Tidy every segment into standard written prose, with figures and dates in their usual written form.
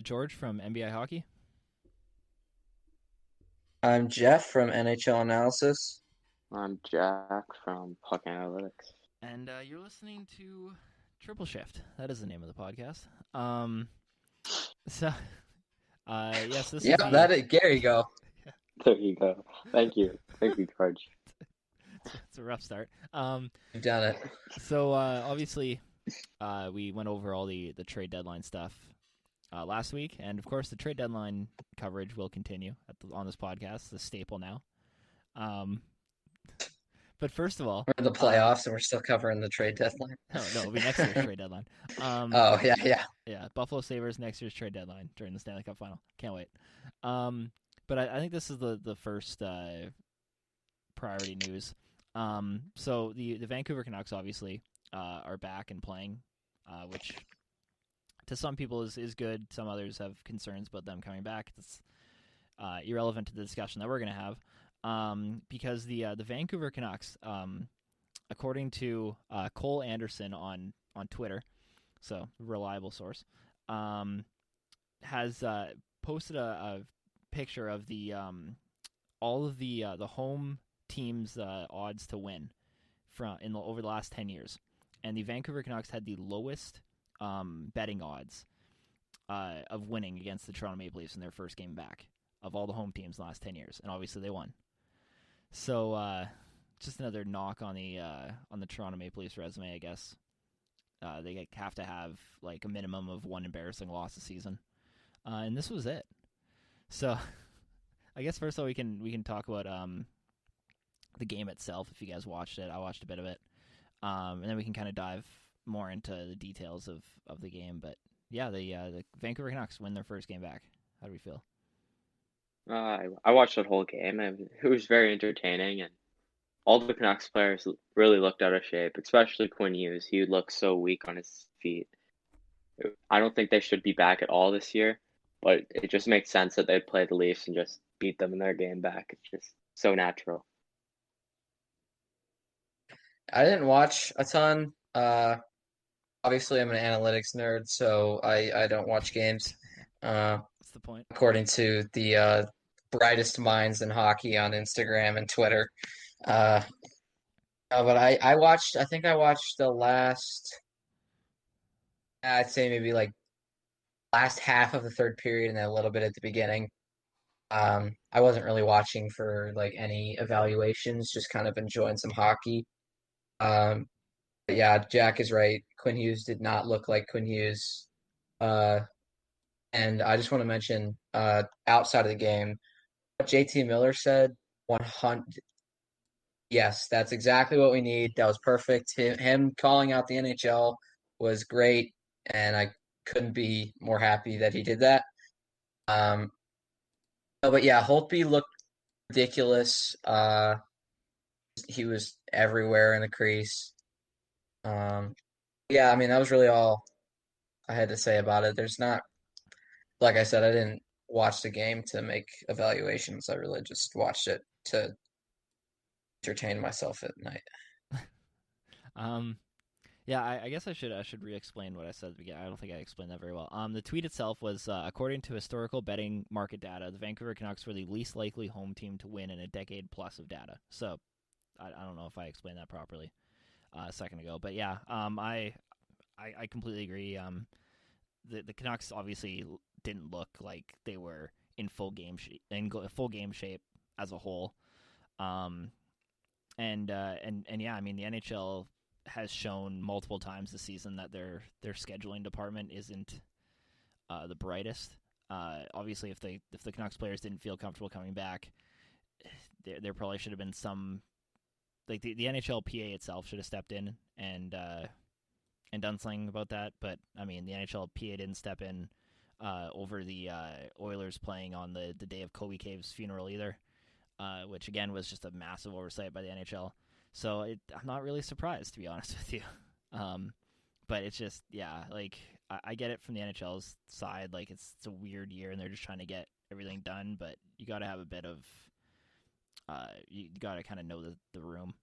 George from NBA Hockey, I'm Jeff from NHL Analysis. I'm Jack from Puck Analytics. and you're listening to Triple Shift. That is the name of the podcast. Um, so, yes, this is Yep, the. Gary go. There you go. Thank you. Thank you, George. It's a rough start. You've done it. So obviously, we went over all the trade deadline stuff last week, and of course, the trade deadline coverage will continue on this podcast. The staple now. Um, but first of all, We're in the playoffs and we're still covering the trade deadline. no, it'll be next year's trade deadline. Oh, yeah, yeah. Yeah, Buffalo Sabres next year's trade deadline during the Stanley Cup Final. Can't wait. But I think this is the first priority news. So the Vancouver Canucks obviously are back and playing, which to some people is good. Some others have concerns about them coming back. It's irrelevant to the discussion that we're going to have because the Vancouver Canucks, according to Cole Anderson on Twitter, so reliable source, has posted a picture of the all of the home teams' odds to win over the last 10 years, and the Vancouver Canucks had the lowest betting odds of winning against the Toronto Maple Leafs in their first game back of all the home teams in the last 10 years, and obviously they won. So just another knock on the Toronto Maple Leafs resume, I guess. They have to have like a minimum of one embarrassing loss a season, and this was it. So, I guess first of all we can talk about the game itself. If you guys watched it, I watched a bit of it, and then we can kind of dive more into the details of the game. But yeah, the Vancouver Canucks win their first game back. How do we feel? I watched that whole game, and it was very entertaining. And all the Canucks players really looked out of shape, especially Quinn Hughes. He looked so weak on his feet. I don't think they should be back at all this year, but it just makes sense that they'd play the Leafs and just beat them in their game back. It's just so natural. I didn't watch a ton. Obviously, I'm an analytics nerd, so I don't watch games. Uh, What's the point? According to the brightest minds in hockey on Instagram and Twitter. Uh, but I watched, I think I watched the last, I'd say maybe like last half of the third period and then a little bit at the beginning. I wasn't really watching for like any evaluations, just kind of enjoying some hockey. Um, but yeah, Jack is right. Quinn Hughes did not look like Quinn Hughes. Uh, and I just want to mention, outside of the game, what JT Miller said, 100. Yes, that's exactly what we need. That was perfect. Him calling out the NHL was great, and I couldn't be more happy that he did that. Um, but yeah, Holtby looked ridiculous. He was everywhere in the crease. Um, yeah, I mean that was really all I had to say about it. There's not, like I said, I didn't watch the game to make evaluations. I really just watched it to entertain myself at night. Um, yeah, I guess I should re-explain what I said at the beginning. I don't think I explained that very well. The tweet itself was according to historical betting market data, the Vancouver Canucks were the least likely home team to win in a decade plus of data. So I don't know if I explained that properly a second ago, but yeah, I completely agree. The Canucks obviously didn't look like they were in full game shape as a whole. Um, and yeah, I mean the NHL has shown multiple times this season that their scheduling department isn't the brightest. Obviously, if the Canucks players didn't feel comfortable coming back, there probably should have been some like the NHLPA itself should have stepped in and done something about that. But I mean, the NHLPA didn't step in over the Oilers playing on the day of Kobe Cave's funeral either, which again was just a massive oversight by the NHL. So I'm not really surprised, to be honest with you. Um, but it's just, yeah, like I get it from the NHL's side. Like it's a weird year and they're just trying to get everything done. But you got to have a bit of, you got to kind of know the room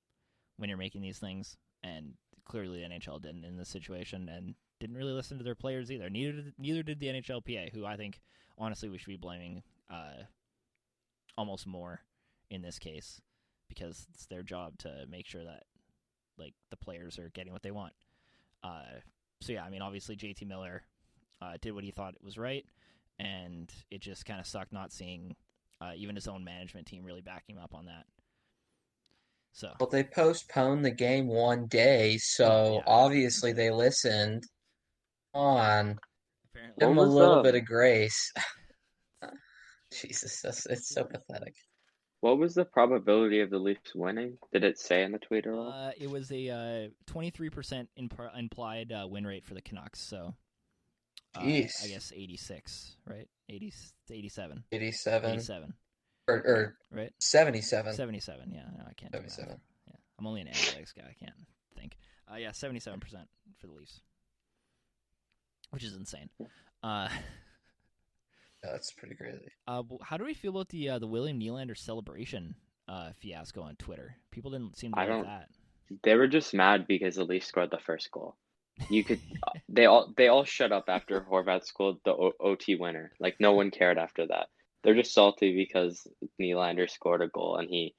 when you're making these things. And clearly the NHL didn't in this situation. And didn't really listen to their players either. Neither did the NHLPA, who I think honestly we should be blaming almost more in this case, because it's their job to make sure that like the players are getting what they want. So yeah, I mean, obviously JT Miller did what he thought was right, and it just kind of sucked not seeing even his own management team really backing him up on that. So, Well, they postponed the game one day, so yeah. obviously they listened. On, apparently, give them What a was little bit of grace. Jesus, it's so pathetic. What was the probability of the Leafs winning? Did it say in the tweet at all? it was a 23% implied win rate for the Canucks. So, I Jeez. guess 86, right? 80, 87. 87 87. or right? 77. 77. Yeah, no, I can't. do math. 77. Yeah, I'm only an analytics guy. I can't think. Yeah, 77% for the Leafs, which is insane. That's pretty crazy. How do we feel about the William Nylander celebration fiasco on Twitter? People didn't seem to I like don't- that. They were just mad because the Leafs scored the first goal. You could, they all shut up after Horvat scored the OT winner. Like no one cared after that. They're just salty because Nylander scored a goal and he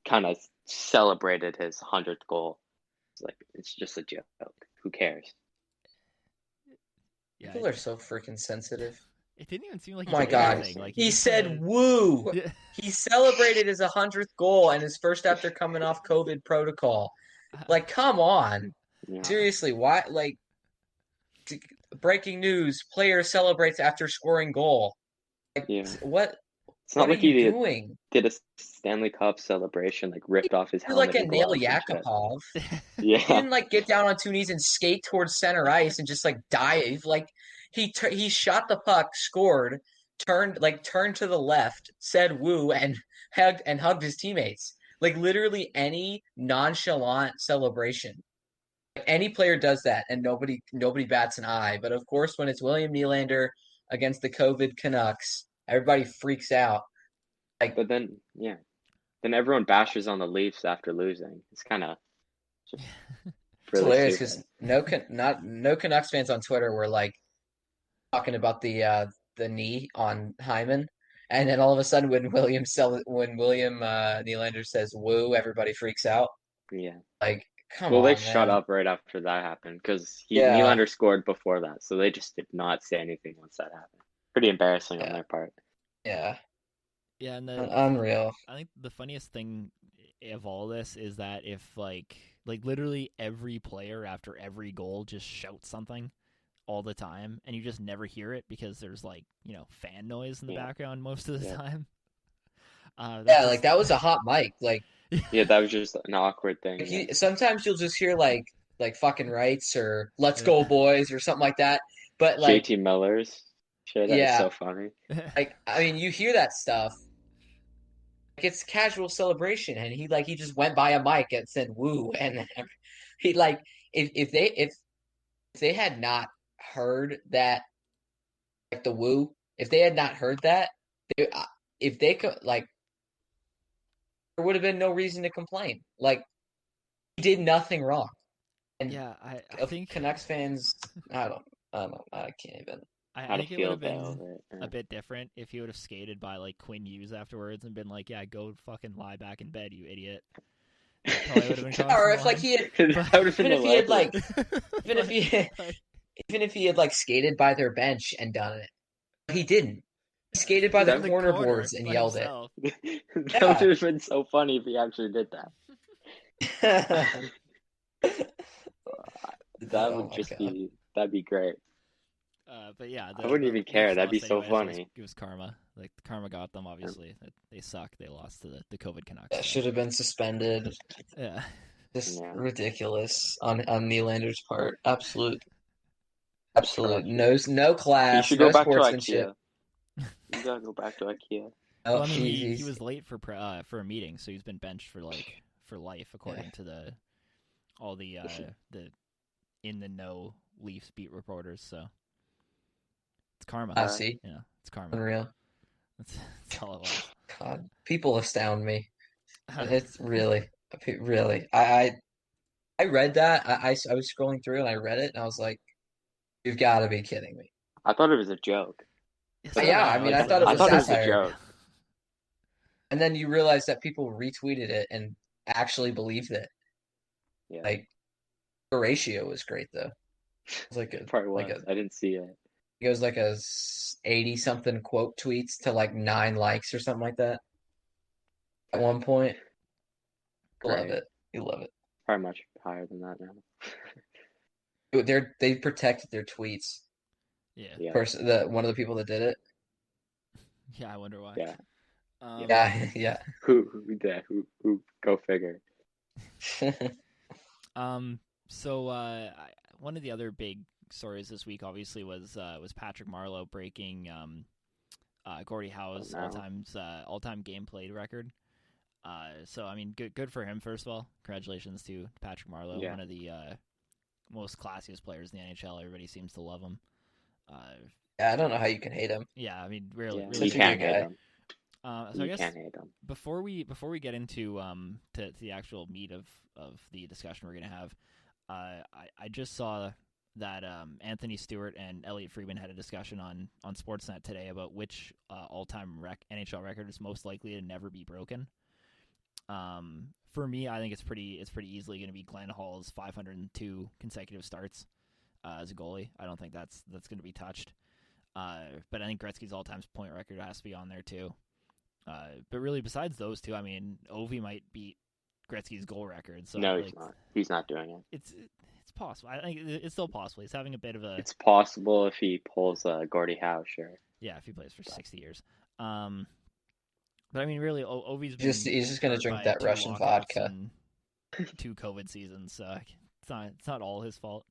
kind of celebrated his 100th goal. It's just a joke. Who cares? Yeah, People are so freaking sensitive. it didn't even seem like Oh he my did God. anything. Like He just said kinda- woo. Yeah. He celebrated his 100th goal and his first after coming off COVID protocol. Like, come on. Yeah. Seriously, why? Like, breaking news: player celebrates after scoring goal. Like, Yeah. what? It's not What are like you he doing? did a Stanley Cup celebration, like ripped off his You're like helmet. a and Nail gloves and shit. Yakupov. He Yeah. didn't like get down on 2 knees and skate towards center ice and just like dive. Like he shot the puck, scored, turned to the left, said woo, and hugged his teammates. Like literally any nonchalant celebration. Any player does that, and nobody bats an eye. But of course, when it's William Nylander against the COVID Canucks, everybody freaks out. But then everyone bashes on the Leafs after losing. It's kind of just It's really hilarious stupid. because no Canucks fans on Twitter were like talking about the knee on Hyman, and then all of a sudden when William Nylander says "woo," everybody freaks out. Yeah. Like, come Well, on, they shut man. up right after that happened because Yeah. Nylander scored before that, so they just did not say anything once that happened. Pretty embarrassing on Yeah. their part. Yeah, Yeah, and unreal. I think the funniest thing of all this is that if like literally every player after every goal just shouts something all the time, and you just never hear it because there's like fan noise in the Yeah. background most of the Yeah. time. Yeah, like that was a hot mic. Like, Yeah, that was just an awkward thing. like Yeah. sometimes you'll just hear like fucking rights or "Let's go boys" or something like that. But like, JT Miller's shit, that Yeah. is so funny. like I mean, you hear that stuff. Like it's casual celebration, and he just went by a mic and said "woo," and then he like if they had not heard that, like the woo, if they had not heard that, if they could like, there would have been no reason to complain. Like he did nothing wrong. And yeah, I think Canucks fans, I can't even. I How to think it would feel have been over it. Yeah. a bit different if he would have skated by like Quinn Hughes afterwards and been like, "Yeah, go fucking lie back in bed, you idiot." That probably would have been Or crossing if the like line. he had, That would have been even if he had like, hilarious. even if he, Like, even if he had like skated by their bench and done it, he didn't. He skated by he was the in corner boards and by yelled himself. That would have been so funny if he actually did that. it. That Oh would my just God. be that'd be great. But yeah, I wouldn't even care. Leafs That'd be lost so anyway, so funny. it was karma. Like karma got them. Obviously, they suck. They lost to the COVID Canucks. That so, should have been suspended. yeah. Just Yeah. ridiculous on Nylander's part. Absolute Atrocious. no You class, should no go back to sportsmanship. IKEA. You gotta go back to IKEA. Oh, Well, I mean, he he's- was late for a meeting, so he's been benched for life, according to all the in the know Leafs beat reporters. So it's karma. I see. Yeah, it's karma. Unreal. That's all it was. God, people astound me. It's really. I read that. I was scrolling through and I read it and I was like, You've got to be kidding me. I thought it was a joke. It's But not Yeah, bad. I mean, Like, I thought it I was thought it was a satire. joke. And then you realize that people retweeted it and actually believed it. Yeah, Like the ratio was great though. It was like it probably like was. I didn't see it. it was like a 80 something quote tweets to like 9 likes or something like that at one point. Love Great. it. You love it. Probably much higher than that now. They protected their tweets. Yeah. Yeah, One of the people that did it. Yeah, I wonder why. yeah. Yeah, yeah. Who? Go figure. So one of the other big stories this week, obviously, was Patrick Marleau breaking Gordie Howe's Oh, no. all-time game played record. So I mean, good for him. First of all, congratulations to Patrick Marleau, Yeah. one of the most classiest players in the NHL. Everybody seems to love him. Yeah, I don't know how you can hate him. Yeah, I mean, really, Yeah, really Such you a can't good hate guy. them. So I You guess can't hate them. before we get into to the actual meat of the discussion we're gonna have, I just saw that Anthony Stewart and Elliot Friedman had a discussion on Sportsnet today about which all-time NHL record is most likely to never be broken. For me, I think it's pretty easily going to be Glenn Hall's 502 consecutive starts as a goalie. I don't think that's going to be touched. But I think Gretzky's all-time point record has to be on there too. But really, besides those two, I mean, Ovi might beat Gretzky's goal record. So No, like, he's not. He's not doing it. It's possible. I think it's still possible. He's having a bit of a It's possible if he pulls Gordie Howe, sure. yeah, if he plays for 60 years. But I mean, really, Ovi's been He's just gonna hurt drink by that 2 Russian lockouts vodka. and 2 COVID seasons, so it's not all his fault.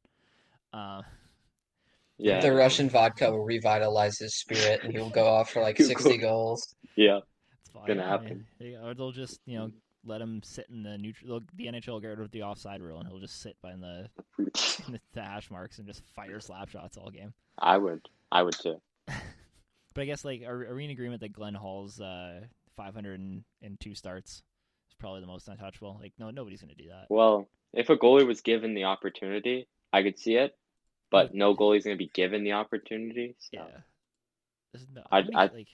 Yeah. The Russian vodka will revitalize his spirit, and he'll go off for like 60 goals. Yeah. It's fine. Gonna happen. Or they'll just let him sit in the neutral. The NHL will get rid of the offside rule, and he'll just sit by the hash marks and just fire slap shots all game. I would too. But I guess like are we in agreement that Glenn Hall's 502 starts is probably the most untouchable? Like nobody's gonna do that. Well, if a goalie was given the opportunity, I could see it, but no goalie's gonna be given the opportunity. So. Yeah. There's no. like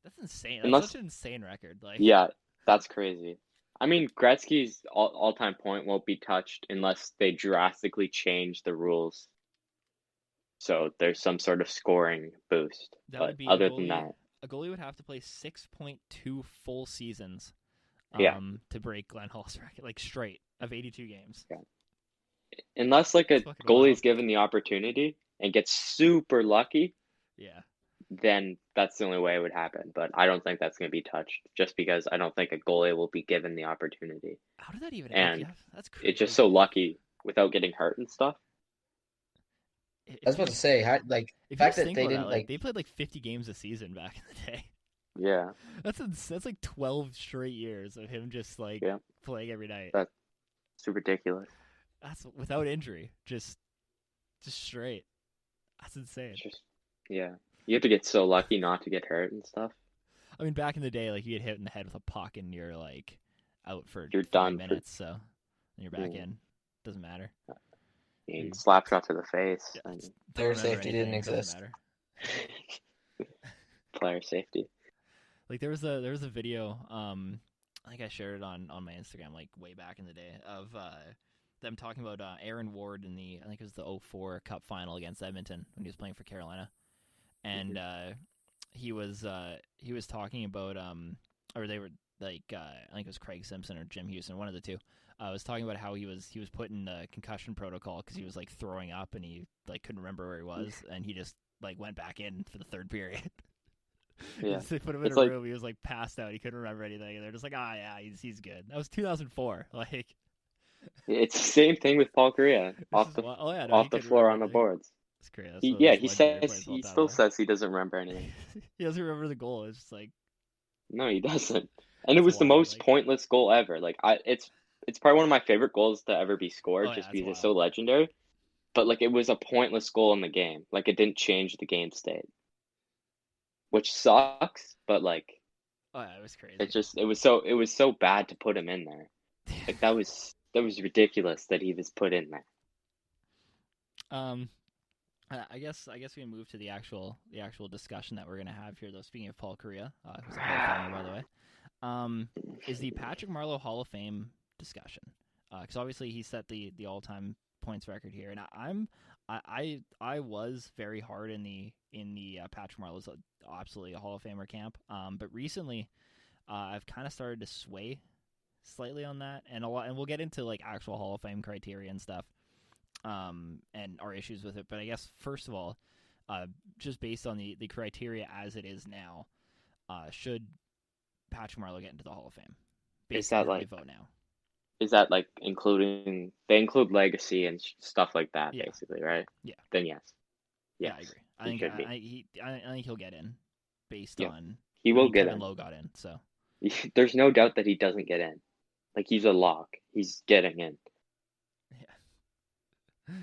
that's insane. unless, That's such an insane record. Like yeah, that's crazy. I mean, Gretzky's all-time point won't be touched unless they drastically change the rules. So there's some sort of scoring boost. that But would be other than that, a goalie would have to play 6.2 full seasons Yeah. to break Glenn Hall's record, like straight of 82 games. Yeah. Unless like a That's fucking goalie's wild. given the opportunity and gets super lucky, Yeah. then that's the only way it would happen. But I don't think that's going to be touched just because I don't think a goalie will be given the opportunity. How did that even And happen? That's crazy. It's just so lucky without getting hurt and stuff. I was about to say, the if fact you that think they about didn't that, they played like 50 games a season back in the day. Yeah. That's like 12 straight years of him just like Yeah. playing every night. It's ridiculous. That's without injury, just straight. That's insane. It's just, yeah. You have to get so lucky not to get hurt and stuff. I mean, back in the day, like you get hit in the head with a puck and you're like out for You're 40 done for- minutes, so and you're back Yeah. in. Doesn't matter. I mean, Mm. slap shot to the face. Yeah, I it's- mean, Player don't remember safety didn't anything, doesn't exist. matter. player safety. Like there was a video, I think I shared it on my Instagram like way back in the day of them talking about Aaron Ward in I think it was the 2004 Cup final against Edmonton when he was playing for Carolina, and he was talking about or they were like I think it was Craig Simpson or Jim Houston, one of the two. Was talking about how he was put in the concussion protocol because he was like throwing up and he like couldn't remember where he was, and he just like went back in for the third period. Yeah. They put him in It's a like- room. He was like passed out. He couldn't remember anything. And they're just like, yeah, he's good. That was 2004. Like It's the same thing with Paul Kariya off this the is wild. Oh yeah, no, off he the couldn't floor remember on the anything. boards. It's crazy. That's He, one of yeah, those he legendary says plays of all he time, still though. says he doesn't remember anything. He doesn't remember the goal. It's just like No, he doesn't. And it It's was the wild, most like- pointless goal ever. Like it's probably one of my favorite goals to ever be scored, Oh, yeah, just it's because it's wild. so legendary. But like it was a pointless goal in the game. Like it didn't change the game state, which sucks. But like oh yeah, it was crazy. it was so bad to put him in there. Like that was ridiculous that he was put in there. I guess we move to the actual discussion that we're gonna have here. Though, speaking of Paul Kariya, who's a Hall of Famer, by the way, is the Patrick Marleau Hall of Fame discussion, because obviously he set the all-time points record here, and I was very hard in the Patrick Marleau's absolutely a Hall of Famer camp, but recently I've kind of started to sway slightly on that, and we'll get into like actual Hall of Fame criteria and stuff, and our issues with it. But I guess first of all, just based on the criteria as it is now, should Patrick Marleau get into the Hall of Fame? Is that like vote now? Is that like including they include legacy and stuff like that, Yeah. basically, right? Yeah. Then yes. Yeah, I agree. I he think should be. I think he'll get in based Yeah. on He will think get Kevin in. Lowe got in, so There's no doubt that he doesn't get in. Like he's a lock. He's getting in. yeah.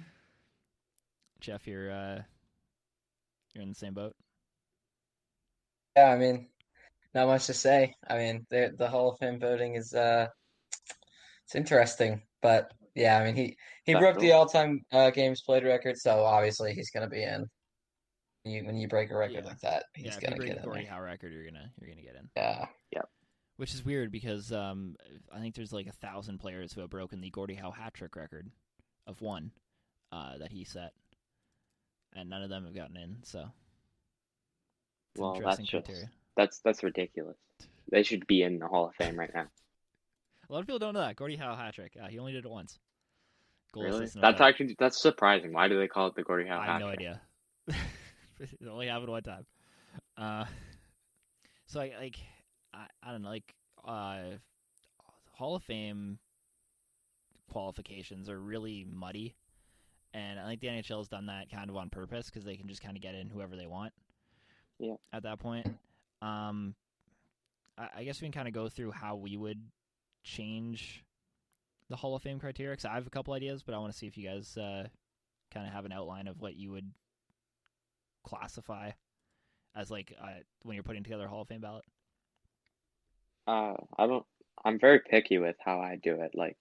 Jeff, you're in the same boat. Yeah, I mean, not much to say. I mean, the Hall of Fame voting is it's interesting, but yeah, I mean he broke the Special. all-time games played record, so obviously he's gonna be in. When you break a record Yeah. like that, Yeah, he's if you gonna break get the in Gordie there. Howe record, you're gonna get in. Yeah. Which is weird because I think there's like 1,000 players who have broken the Gordie Howe hat trick record of one that he set, and none of them have gotten in. So, it's Well, interesting that's criteria. that's ridiculous. They should be in the Hall of Fame right now. A lot of people don't know that Gordie Howe hat trick. He only did it once. Goal, Really? assist, and That's effect. actually surprising. Why do they call it the Gordie Howe I hat have no trick? idea. It only happened one time. So I don't know, like Hall of Fame qualifications are really muddy, and I think the NHL has done that kind of on purpose because they can just kind of get in whoever they want. Yeah. At that point, I guess we can kind of go through how we would change the Hall of Fame criteria. Because I have a couple ideas, but I want to see if you guys kind of have an outline of what you would classify as like when you're putting together a Hall of Fame ballot. I don't. I'm very picky with how I do it. Like,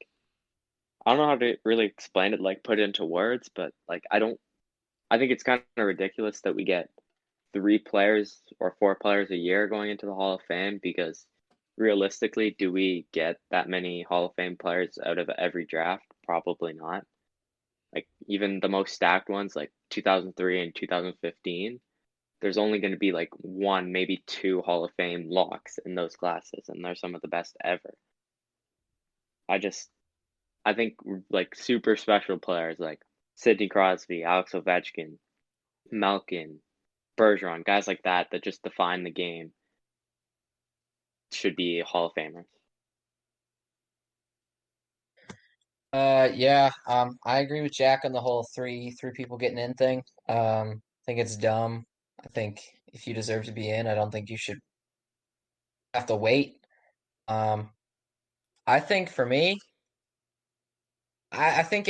I don't know how to really explain it. Like, put it into words, but like, I don't. I think it's kind of ridiculous that we get 3 players or 4 players a year going into the Hall of Fame because realistically, do we get that many Hall of Fame players out of every draft? Probably not. Like even the most stacked ones, like 2003 and 2015, there's only going to be like 1, maybe 2 Hall of Fame locks in those classes, and they're some of the best ever. I think like super special players like Sidney Crosby, Alex Ovechkin, Malkin, Bergeron, guys like that just define the game should be Hall of Famers. Yeah, I agree with Jack on the whole three people getting in thing. I think it's dumb. I think if you deserve to be in, I don't think you should have to wait. Um, I think for me, I think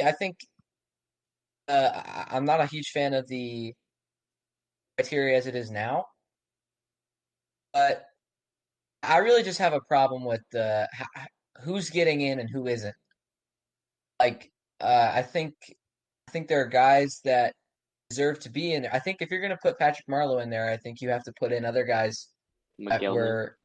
I'm not a huge fan of the criteria as it is now, but I really just have a problem with who's getting in and who isn't. Like, I think there are guys that deserve to be in there. I think if you're going to put Patrick Marleau in there, I think you have to put in other guys that McGillney, were.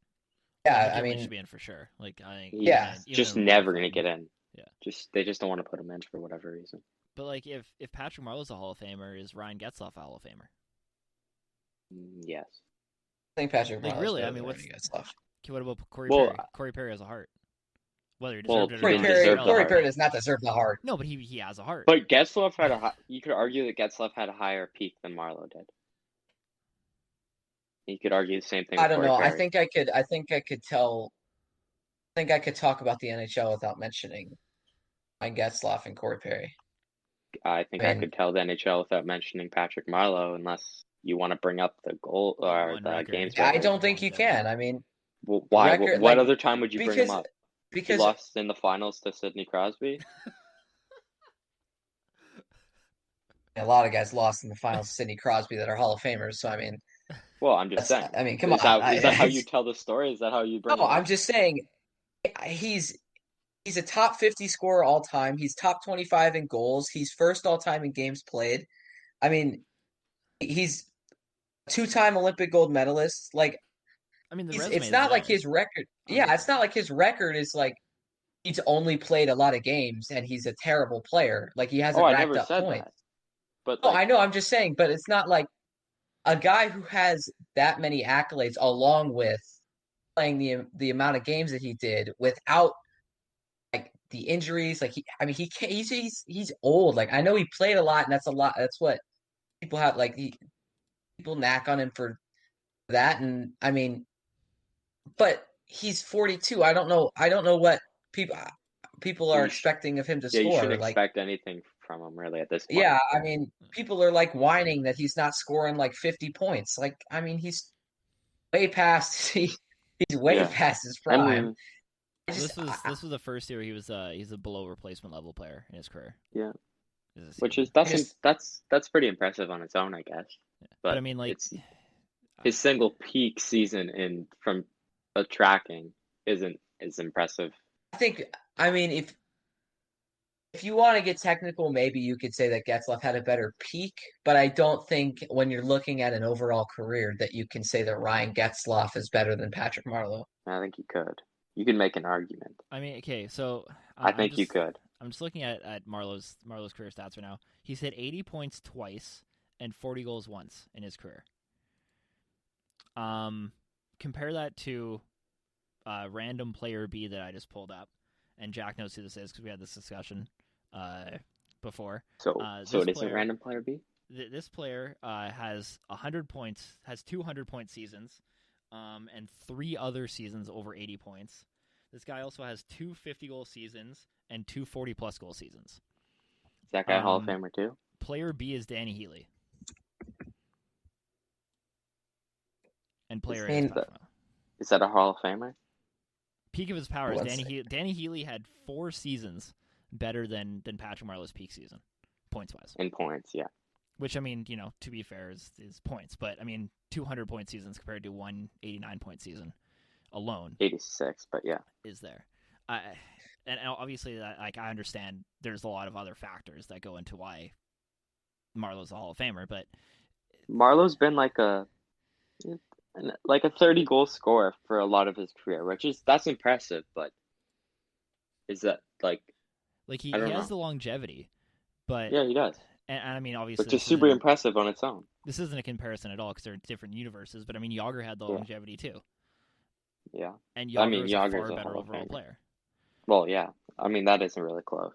Well, Yeah, I McGillney mean, should be in for sure. Like I think, Yeah. he's even just in never Hall gonna of get Fame. in. Yeah. They just don't want to put him in for whatever reason. But like if Patrick Marleau's a Hall of Famer, is Ryan Getzlaf a Hall of Famer? Yes. I think Patrick Like Marleau's really, I better mean, than what's Randy Getzlaf. okay, what about Corey Well, Perry? Corey Perry has a heart. Whether he Well, deserved it or he Corey didn't not, Perry, deserve the Corey heart. Perry does not deserve the heart. No, but he has a heart. But Getzlaf had you could argue that Getzlaf had a higher peak than Marleau did. You could argue the same thing I with don't Corey know. Perry. I think I could tell. I think I could talk about the NHL without mentioning Ryan Getzlaf and Corey Perry. I think I I mean- could tell the NHL without mentioning Patrick Marleau, unless you want to bring up the goal or One the record. games Yeah, I record. don't think you One can. I mean, Well, why? record, What like, other time would you bring him because up? He because lost in the finals to Sidney Crosby. a lot of guys lost in the finals to Sidney Crosby that are Hall of Famers. So I mean, Well, I'm just saying. I mean, come Is on. that how you tell the story? Is that how you bring No, him I'm up? just saying he's a top 50 scorer all time. He's top 25 in goals. He's first all time in games played. I mean, He's a two-time Olympic gold medalist. Like I mean, the resume it's is not like there. his record. Yeah, it's not like his record is like he's only played a lot of games and he's a terrible player. Like he Oh, hasn't I racked never up said points. that. But Oh, like, I know. I'm just saying, but it's not like a guy who has that many accolades, along with playing the amount of games that he did, without like the injuries. Like I mean, he can't, he's old. Like I know he played a lot, and that's a lot. That's what people have. Like people knack on him for that, and I mean, but he's 42. I don't know. I don't know what people are you expecting of him to yeah, you shouldn't score. Like expect anything from him really at this point. yeah, I mean, people are like whining that he's not scoring like 50 points. Like I mean, he's way past he's way Yeah, past his I prime. mean, I So just this was the first year he's a below replacement level player in his career. yeah, Is this which season. is I just that's pretty impressive on its own, I guess. But I But mean, like, it's his single peak season in from a tracking isn't as impressive. I think I mean if you want to get technical, maybe you could say that Getzlaf had a better peak, but I don't think when you're looking at an overall career that you can say that Ryan Getzlaf is better than Patrick Marleau. I think you could. You can make an argument. I mean, okay, so I think you could. I'm just looking at Marlowe's career stats right now. He's hit 80 points twice and 40 goals once in his career. Compare that to random player B that I just pulled up, and Jack knows who this is because we had this discussion before. So This it isn't player- random player B? This player has 100 points, has 200-point seasons, and 3 other seasons over 80 points. This guy also has 2 50-goal seasons and 2 40-plus goal seasons. Is that guy a Hall of Famer too? Player B is Danny Healy. And player A is Patrick Marleau. Is that a Hall of Famer? Peak of his powers, Let's Danny Healy had 4 seasons better than Patrick Marleau's peak season, points-wise. In points, yeah. Which, I mean, to be fair, is points. But, I mean, 200-point seasons compared to 189-point season alone 86, but yeah. is there. And obviously, like I understand there's a lot of other factors that go into why Marleau's a Hall of Famer, but Marlowe's been like a 30 goal scorer for a lot of his career, that's impressive, but is that like he I don't has know. the longevity, but Yeah, he does. and I mean obviously Which is super impressive on its own. This isn't a comparison at all because they're different universes, but I mean Yager had the longevity too, Yeah. and I mean, Yager's Yager's a a far better Hall of overall Famer. player. Well, yeah. I mean, that isn't really close.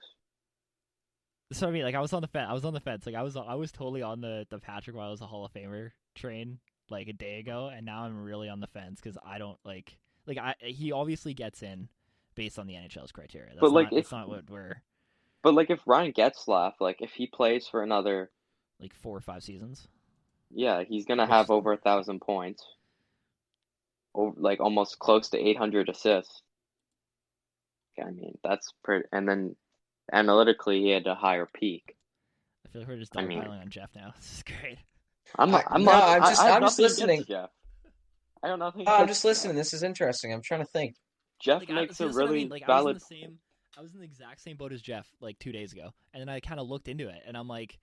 So I mean, like I was on the fence. Like I was totally on the Patrick Marleau's a Hall of Famer train like a day ago, and now I'm really on the fence because I don't he obviously gets in based on the NHL's criteria. That's But, like, that's not what we're But like if Ryan Getzlaf, like if he plays for another, like 4 or 5 seasons. yeah, he's gonna have over 1,000 points, like almost close to 800 assists. I mean, that's pretty. And then analytically, he had a higher peak. I feel like we're just I mean- piling on Jeff now. This is great. I'm I have nothing listening. against Jeff. I have nothing. I'm against just Jeff. listening. This is interesting. I'm trying to think. Jeff Like, makes a that's what I really mean. Like, valid. I was in the exact same boat as Jeff like 2 days ago, and then I kind of looked into it, and I'm like,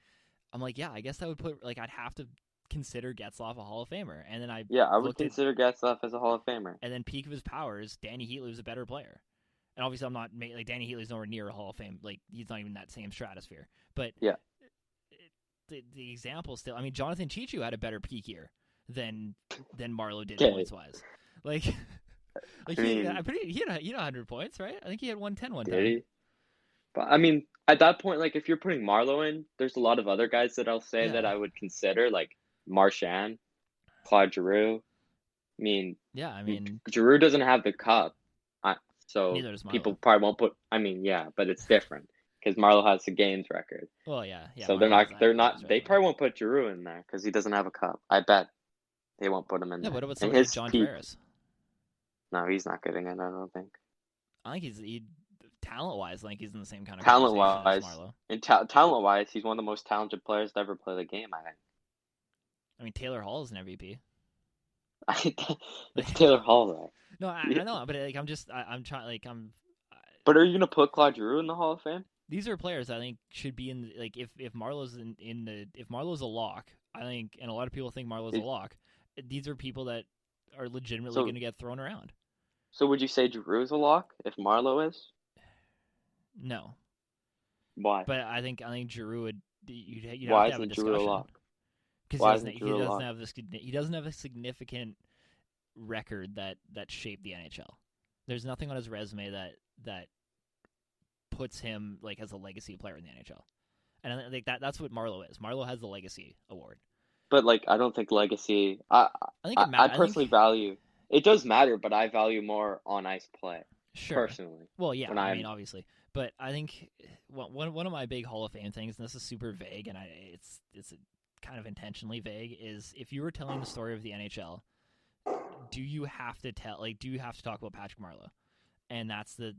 yeah, I guess I would put I'd have to consider Getzlaf a Hall of Famer, and then I Yeah, I would looked at- consider Getzlaf as a Hall of Famer. and then peak of his powers, Danny Heatley was a better player, and obviously I'm not like Danny Heatley's nowhere near a Hall of Fame, like he's not even in that same stratosphere, but Yeah. The example still, I mean, Jonathan Chichu had a better peak year than Marleau did Okay. points wise, like. Like I mean- he had 100 points, right? I think he had 110 one Did time. he? But I mean, at that point, like if you're putting Marleau in, there's a lot of other guys that I'll say that Yeah. I would consider, like Marchand, Claude Giroux. I mean, Yeah, I mean, Giroux doesn't have the cup, so Neither does Marleau. people probably won't put. I mean, yeah, but it's different because Marleau has the games record, well, yeah. so Marleau they're not. doesn't They're have not. points, They right? probably won't put Giroux in there because he doesn't have a cup. I bet they won't put him in Yeah, there. what about And somebody like his John peak- Tavares? No, he's not getting it. I don't think. I think he talent-wise, I think he's in the same kind of Talent-wise. conversation as Marleau. And talent-wise, he's one of the most talented players to ever play the game. I think. I mean, Taylor Hall is an MVP. It's Taylor Hall, though. No, I know, but like I'm trying. Like But are you gonna put Claude Giroux in the Hall of Fame? these are players I think should be in. Like if Marleau's if Marleau's a lock, I think, and a lot of people think Marlowe's a lock. These are people that are legitimately So- going to get thrown around. So would you say Giroux's a lock if Marlowe is? No, Why? but I think Giroux would. You'd Why have to have a isn't Giroux a discussion lock? because Why he doesn't. isn't He Giroux a doesn't lock? have this. He doesn't have a significant record that shaped the NHL. There's nothing on his resume that puts him like as a legacy player in the NHL. And I think that's what Marlowe is. Marlowe has the legacy award. But like, I don't think legacy. I I think it I matters. personally value. It does matter, but I value more on ice play Sure. personally. Well, yeah, when I I'm- mean, obviously, but I think one of my big Hall of Fame things, and this is super vague, and it's kind of intentionally vague, is if you were telling the story of the NHL, do you have to talk about Patrick Marleau? And that's the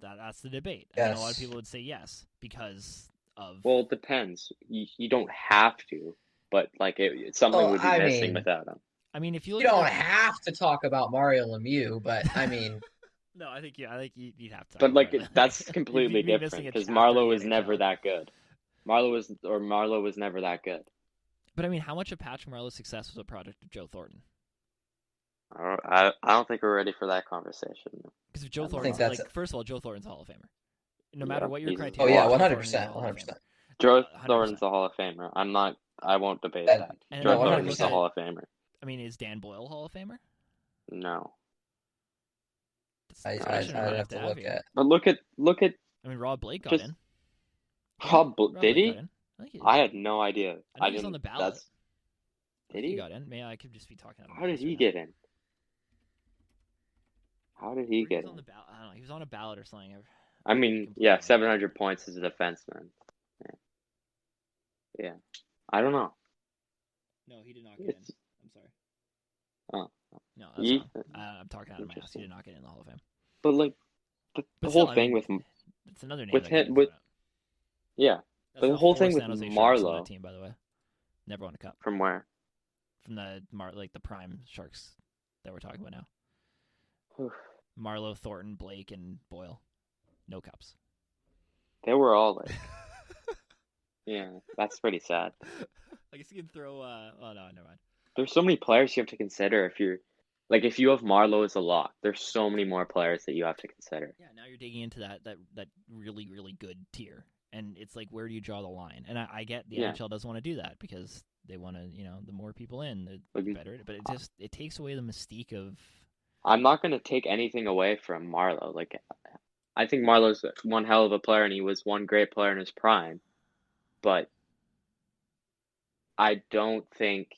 debate. I mean, a lot of Yes. people would say yes because of Well, it depends. You don't have to, but like something Well, would be I missing mean- without him. I mean, if you look You at don't the- have to talk about Mario Lemieux, but I mean, no, I think you'd have to. But like, Marleau. that's You'd be completely missing different a because chapter of Marlowe the was never NHL. that good. Marlowe was never that good. But I mean, how much of Patrick Marleau's success was a product of Joe Thornton? I don't think we're ready for that conversation. Because if Joe I think Thornton's that's like, first of all, Joe Thornton's a Hall of Famer. No matter Yeah, what your he's- criteria. oh yeah, Joe 100%, Thornton is a Hall of 100%. Famer. Joe 100%. Thornton's a Hall of Famer. I won't debate That- that. And Joe then no, Thornton's a 100%. Hall of Famer. I mean, is Dan Boyle Hall of Famer? No, That's the I'd question we might have to look here. at. but look at I mean, Rob Blake got Just- in. Rob. Rob Did Blake he? got in. I think he did. I had no idea. I know he was on the ballot. That's, I think did he? got in. Maybe I could just be talking. Out of How my did ass he right get in? How did now. he Or get was on in? the ballot. I don't know. He was on a ballot or something. I mean, completely yeah, wrong. 700 points as a defenseman. Yeah. I don't know. No, he did not get It's- in. I'm sorry. Oh. No, that's Ye- wrong. I'm talking out of my ass. He Interesting. did not get in the Hall of Fame. But like the But whole still, I thing mean, with it's another name with that him- could be with- thrown out. yeah, That's but the the whole four thing with San Jose Sharks on Marleau- that team, by the way, never won a cup from where? from the prime Sharks that we're talking about now. Marlowe, Thornton, Blake, and Boyle, no cups. They were all like, yeah, that's pretty sad. I guess you can throw. Oh no, never mind. There's so many players you have to consider if you have Marlowe as a lock. There's so many more players that you have to consider. Yeah, now you're digging into that really really good tier, and it's like, where do you draw the line? And I get the Yeah. NHL doesn't want to do that because they want to, the more people in, the Like, better. But it takes away the mystique of. I'm not going to take anything away from Marlowe. Like, I think Marlowe's one hell of a player, and he was one great player in his prime. But I don't think,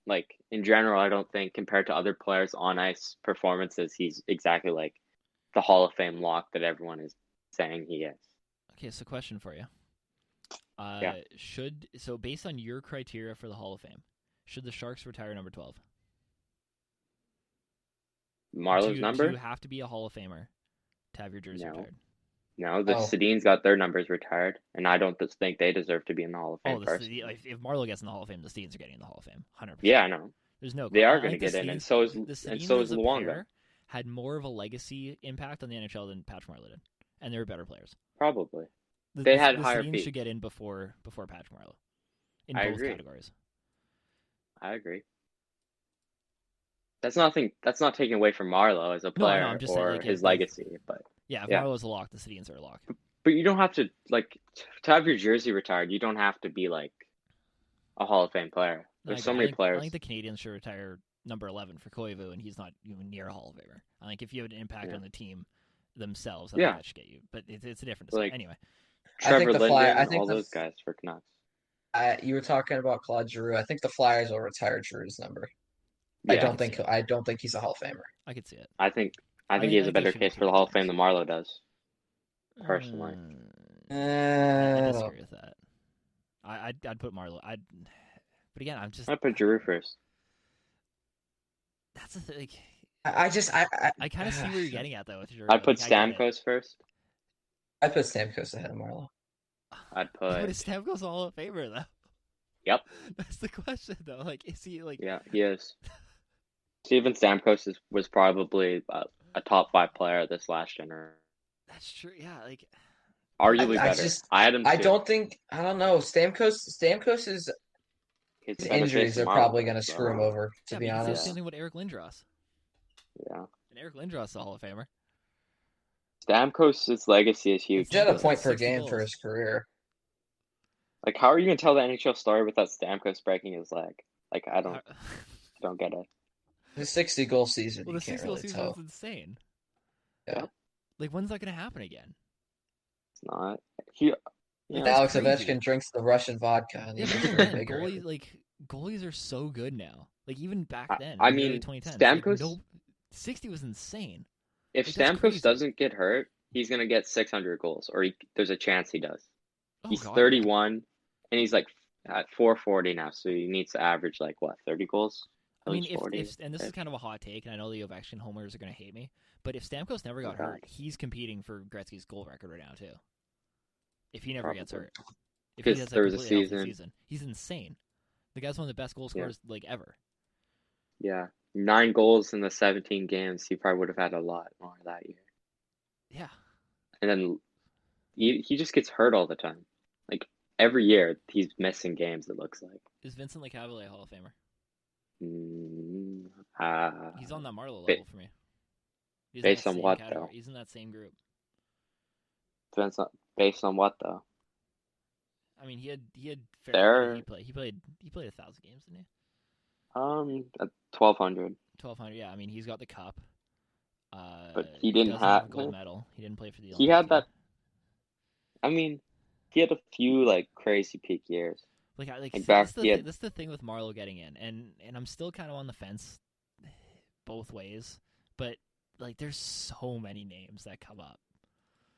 like, in general, I don't think compared to other players on ice performances, he's exactly like the Hall of Fame lock that everyone is saying he is. Okay, so question for you. Yeah. So based on your criteria for the Hall of Fame, should the Sharks retire number 12? Marlowe's do number? you have to be a Hall of Famer to have your jersey No. retired? No, the Oh. Sedins got their numbers retired, and I don't think they deserve to be in the Hall of Fame Oh, first. if Marlowe gets in the Hall of Fame, the Steens are getting in the Hall of Fame, 100%. Yeah, I know. There's no. They are I gonna think the get in, and Sedins- so is- the and Sedins so is as a Luongo. pair had more of a legacy impact on the NHL than Patrick Marleau did, and they were better players. Probably. The, They the, had the higher Sedins peaks. should get in before Patrick Marleau in I both agree. categories. I agree. That's not taking away from Marlowe as a No, I know, player I'm just saying, or like, his if- legacy, but Yeah, if Yeah. Marleau's a lock, the Sedins are a lock. you don't have to to have your jersey retired. You don't have to be like a Hall of Fame player. There's so many I players. think the Canadians should retire number 11 for Koivu, and he's not even near a Hall of Famer. I think if you have an impact Yeah. on the team themselves, I Yeah. think that should get you. But it's a different discussion. Like- Anyway, I think Trevor the Linden, Fly- I think all the- those guys for Canucks. You were talking about Claude Giroux. I think the Flyers will retire Giroux's number. I Yeah, don't can see think he's a Hall of Famer. I could see it. I think I he has a think they better should be case two for the Hall of different Fame than Marlowe does. things. Personally. I I don't- disagree with that. I'd put Marleau. But again, I'm just I put Giroux first. that's the thing. Like, I I kind of see where you're getting at though. With your, I'd put like, I get it. Stamkos first. I put Stamkos ahead of Marlowe. I'd But put is Stamkos a Hall of Famer though? Yep. That's the question though. Like, is he like? Yeah, he is. Steven Stamkos was probably a top 5 player this last generation. That's true. Yeah. Like, Arguably I better. just- I had him. I too. don't know. Stamkos is He's His gonna face injuries are some probably Marlins, going to screw him over, to Yeah, be but you can say the honest. same thing with Eric Lindros. Yeah. And Eric Lindros is a Hall of Famer. Stamkos' legacy is huge. He's at a Stamkos point has per 60 game for goals. his career. Like, how are you gonna tell the NHL story without Stamkos breaking his leg? Like, I don't get it. His 60-goal season, Well, you the can't 60 goal really season was tell. insane. Yeah. Like, when's that going to happen again? It's not. He, Like, yeah. that's Alex crazy. Ovechkin drinks the Russian vodka, and Yeah, he but gets even then, reinvigorated. goalies are so good now. Like, even back then, I in the early mean, 2010s, Stamkos. like, 60 was insane. If Like, that's Stamkos crazy. doesn't get hurt, he's gonna get 600 goals, or there's a chance he does. Oh, He's God, 31, and he's like at 440 now, so he needs to average like what, 30 goals? I mean, Those 40, if and this is right? kind of a hot take, and I know the Ovechkin homers are going to hate me, but if Stamkos never got Oh, hurt, God. he's competing for Gretzky's goal record right now, too. If he never gets Probably. hurt. If he Because has a there was a completely healthy season. season. He's insane. The guy's one of the best goal scorers, like, ever. Yeah, 9 goals in the 17 games. He probably would have had a lot more that year. Yeah. And then he just gets hurt all the time. Like every year, he's missing games. It looks like. Is Vincent LeCavalier a Hall of Famer? He's on that Marlowe ba- level for me. He's in based that on same what, category. though? He's in that same group. Based on what though? I mean, he had There, he played 1,000 games, didn't he? 1,200. 1,200. Yeah, I mean, he's got the cup. But he didn't doesn't have. a gold medal. He didn't play for the Olympic He had team. that. I mean, he had a few like crazy peak years. Like Like back, he had. this is the thing with Marlowe getting in, and I'm still kind of on the fence, both ways. But like, there's so many names that come up.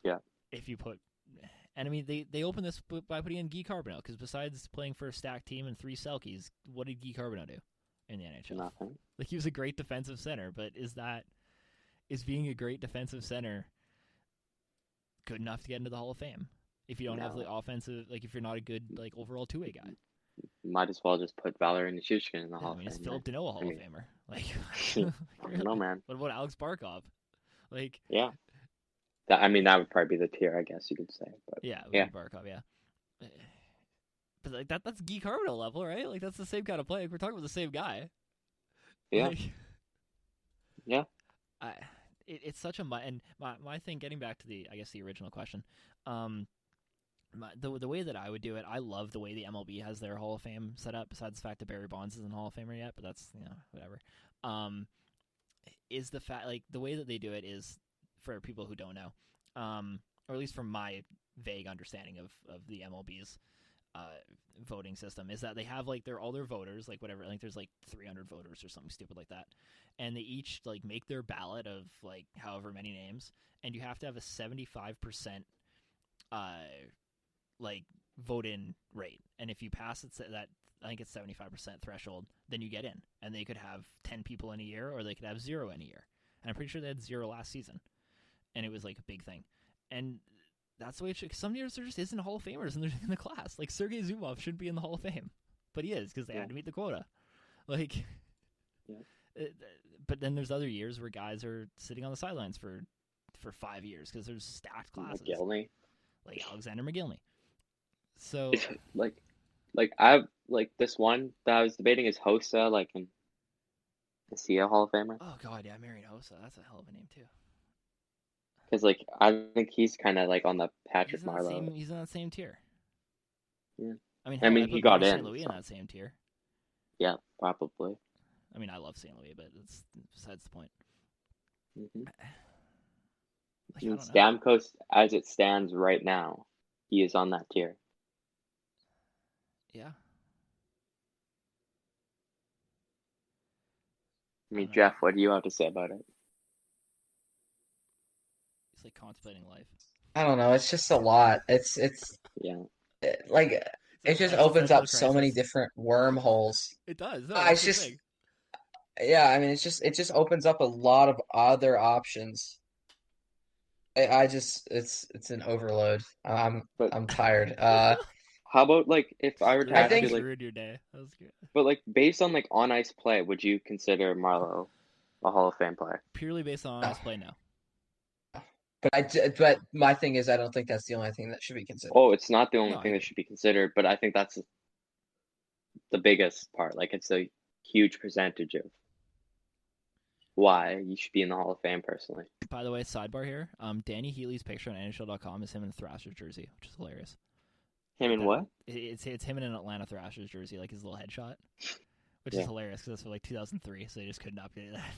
Yeah. If you put, and I mean, they opened this by putting in Guy Carbonell, because besides playing for a stacked team and 3 Selkies, what did Guy Carbonell do in the NHL? Nothing. Like, he was a great defensive center, but is being a great defensive center good enough to get into the Hall of Fame? If you don't have the offensive, like, if you're not a good, like, overall two-way guy. Might as well just put Valeri Nichushkin in the Hall I mean, of is Fame. Philip Deneau a Hall of Famer? Like, I don't know, man. What about Alex Barkov? Like, Yeah. I mean, that would probably be the tier, I guess you could say. But yeah, it would yeah. be Barkov, yeah. But like that's Guy Carbonell level, right? Like, that's the same kind of play. Like, we're talking about the same guy. Yeah. Like, Yeah. It's such a and my thing. Getting back to the original question, the way that I would do it, I love the way the MLB has their Hall of Fame set up. Besides the fact that Barry Bonds isn't Hall of Famer yet, but that's whatever. Is the fact, like, the way that they do it is, for people who don't know, or at least from my vague understanding of the MLB's voting system, is that they have like all their voters, like whatever, like there's like 300 voters or something stupid like that, and they each like make their ballot of like however many names, and you have to have a 75% like vote in rate, and if you pass it, that I think it's 75% threshold, then you get in, and they could have 10 people in a year, or they could have 0 in a year, and I'm pretty sure they had 0 last season, and it was like a big thing, and that's the way it should. Some years there just isn't Hall of Famers in the class. Like, Sergei Zubov shouldn't be in the Hall of Fame, but he is, because they had to meet the quota. Like, but then there's other years where guys are sitting on the sidelines for 5 years because there's stacked classes. McGillney. Like Alexander McGillney. So like I like this one that I was debating is Hossa, like is he a Hall of Famer? Oh god, yeah, Marian Hossa. That's a hell of a name too. Because like I think he's kind of like on the Patrick Marleau. He's in that same tier. Yeah. I mean, I put he got Marty in. St. Louis So. in that same tier. Yeah, probably. I mean, I love St. Louis, but that's besides the point. Mm-hmm. Like, I don't know. Stamkos, as it stands right now, he is on that tier. Yeah. I mean, Jeff, what do you have to say about it? He's like contemplating life. I don't know. It's just a lot. It's Yeah. like it just opens up so many different wormholes. It does. No, It's just yeah. I mean, it just opens up a lot of other options. It's an overload. I'm tired. How about like if I were to ask you like, ruined your day. That was good. But like based on like on ice play, would you consider Marleau a Hall of Fame player? Purely based on ice play, no. But my thing is, I don't think that's the only thing that should be considered. Oh, it's not the only thing that should be considered, but I think that's the biggest part. Like it's a huge percentage of why you should be in the Hall of Fame personally. By the way, sidebar here. Danny Healy's picture on NHL.com is him in a Thrashers jersey, which is hilarious. Him and what? It's him in an Atlanta Thrashers jersey, like his little headshot, which Yeah. is hilarious because that's for like 2003, so they just couldn't update that.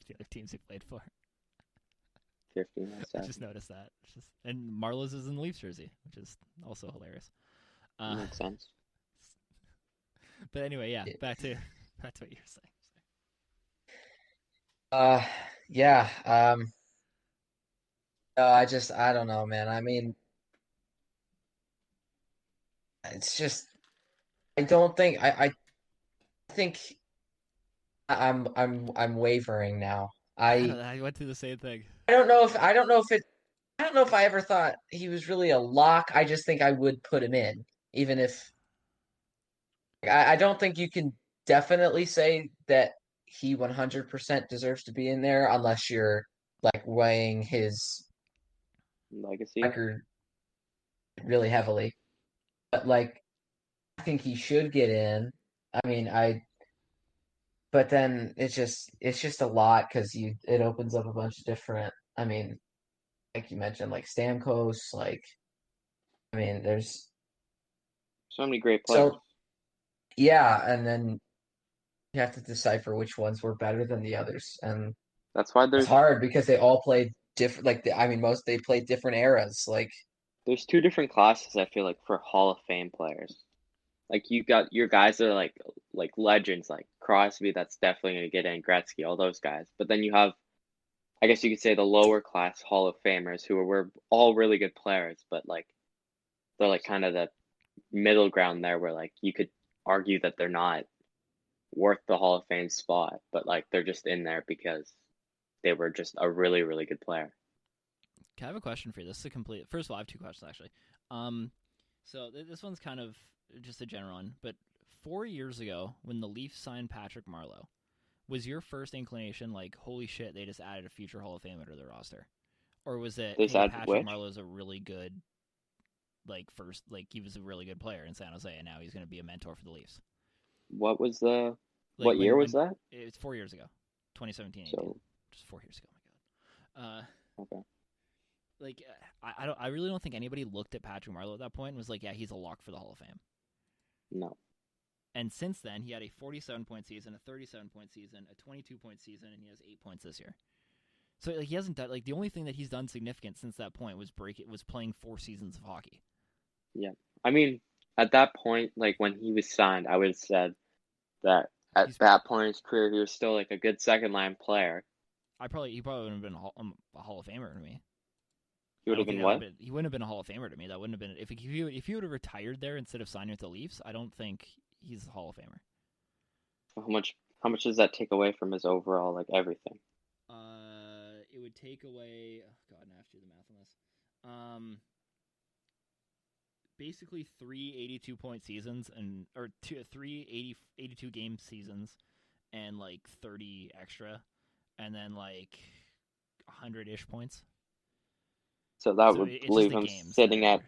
The other teams he played for. 15. I just noticed that. And Marlowe's is in the Leafs jersey, which is also hilarious. Makes sense. But anyway, yeah, back to what you were saying. Yeah. I don't know, man. I mean, it's just I don't think I think I'm wavering now. I went through the same thing. I don't know if I don't know if it I don't know if I ever thought he was really a lock. I just think I would put him in, even if I don't think you can definitely say that he 100% deserves to be in there unless you're like weighing his Legacy. record really heavily. But like I think he should get in. I mean, but then it's just a lot because it opens up a bunch of different. I mean, like you mentioned, like Stamkos, like I mean, there's So many great players. so yeah, and then you have to decipher which ones were better than the others, and That's why it's there's hard because they all played different. I mean, most they played different eras. Like two different classes. I feel like for Hall of Fame players. Like you got your guys that are like legends, like Crosby. That's definitely gonna get in. Gretzky, all those guys. But then you have, I guess you could say, the lower class Hall of Famers who were all really good players, but like they're like kind of the middle ground there, where like you could argue that they're not worth the Hall of Fame spot, but like they're just in there because they were just a really, really good player. Okay, I have a question for you. This is a complete. First of all, I have two questions actually. So this one's kind of just a general one, but 4 years ago, when the Leafs signed Patrick Marleau, was your first inclination like, holy shit, they just added a future Hall of Famer to their roster? Or was it, They hey, said Patrick which? Marleau's a really good, he was a really good player in San Jose, and now he's going to be a mentor for the Leafs? What was the Like what year was that? It's 4 years ago, 2017, 18. So Just 4 years ago, my God. okay. Like, I really don't think anybody looked at Patrick Marleau at that point and was like, yeah, he's a lock for the Hall of Fame. No. And since then, he had a 47-point season, a 37-point season, a 22-point season, and he has 8 points this year. So like he hasn't done the only thing that he's done significant since that point was playing 4 seasons of hockey. Yeah. I mean, at that point, like when he was signed, I would have said that at that point in his career, he was still like a good second line player. He probably would have been a Hall of Famer to me. He would have been what? He wouldn't have been a Hall of Famer to me. That wouldn't have been if he would have retired there instead of signing with the Leafs. I don't think he's a Hall of Famer. How much does that take away from his overall like everything? It would take away. Oh God, now I have to do the math on this. Basically 3 82-point seasons or 82 game seasons, and like 30 extra, and then like 100-ish points. So that would leave him sitting at.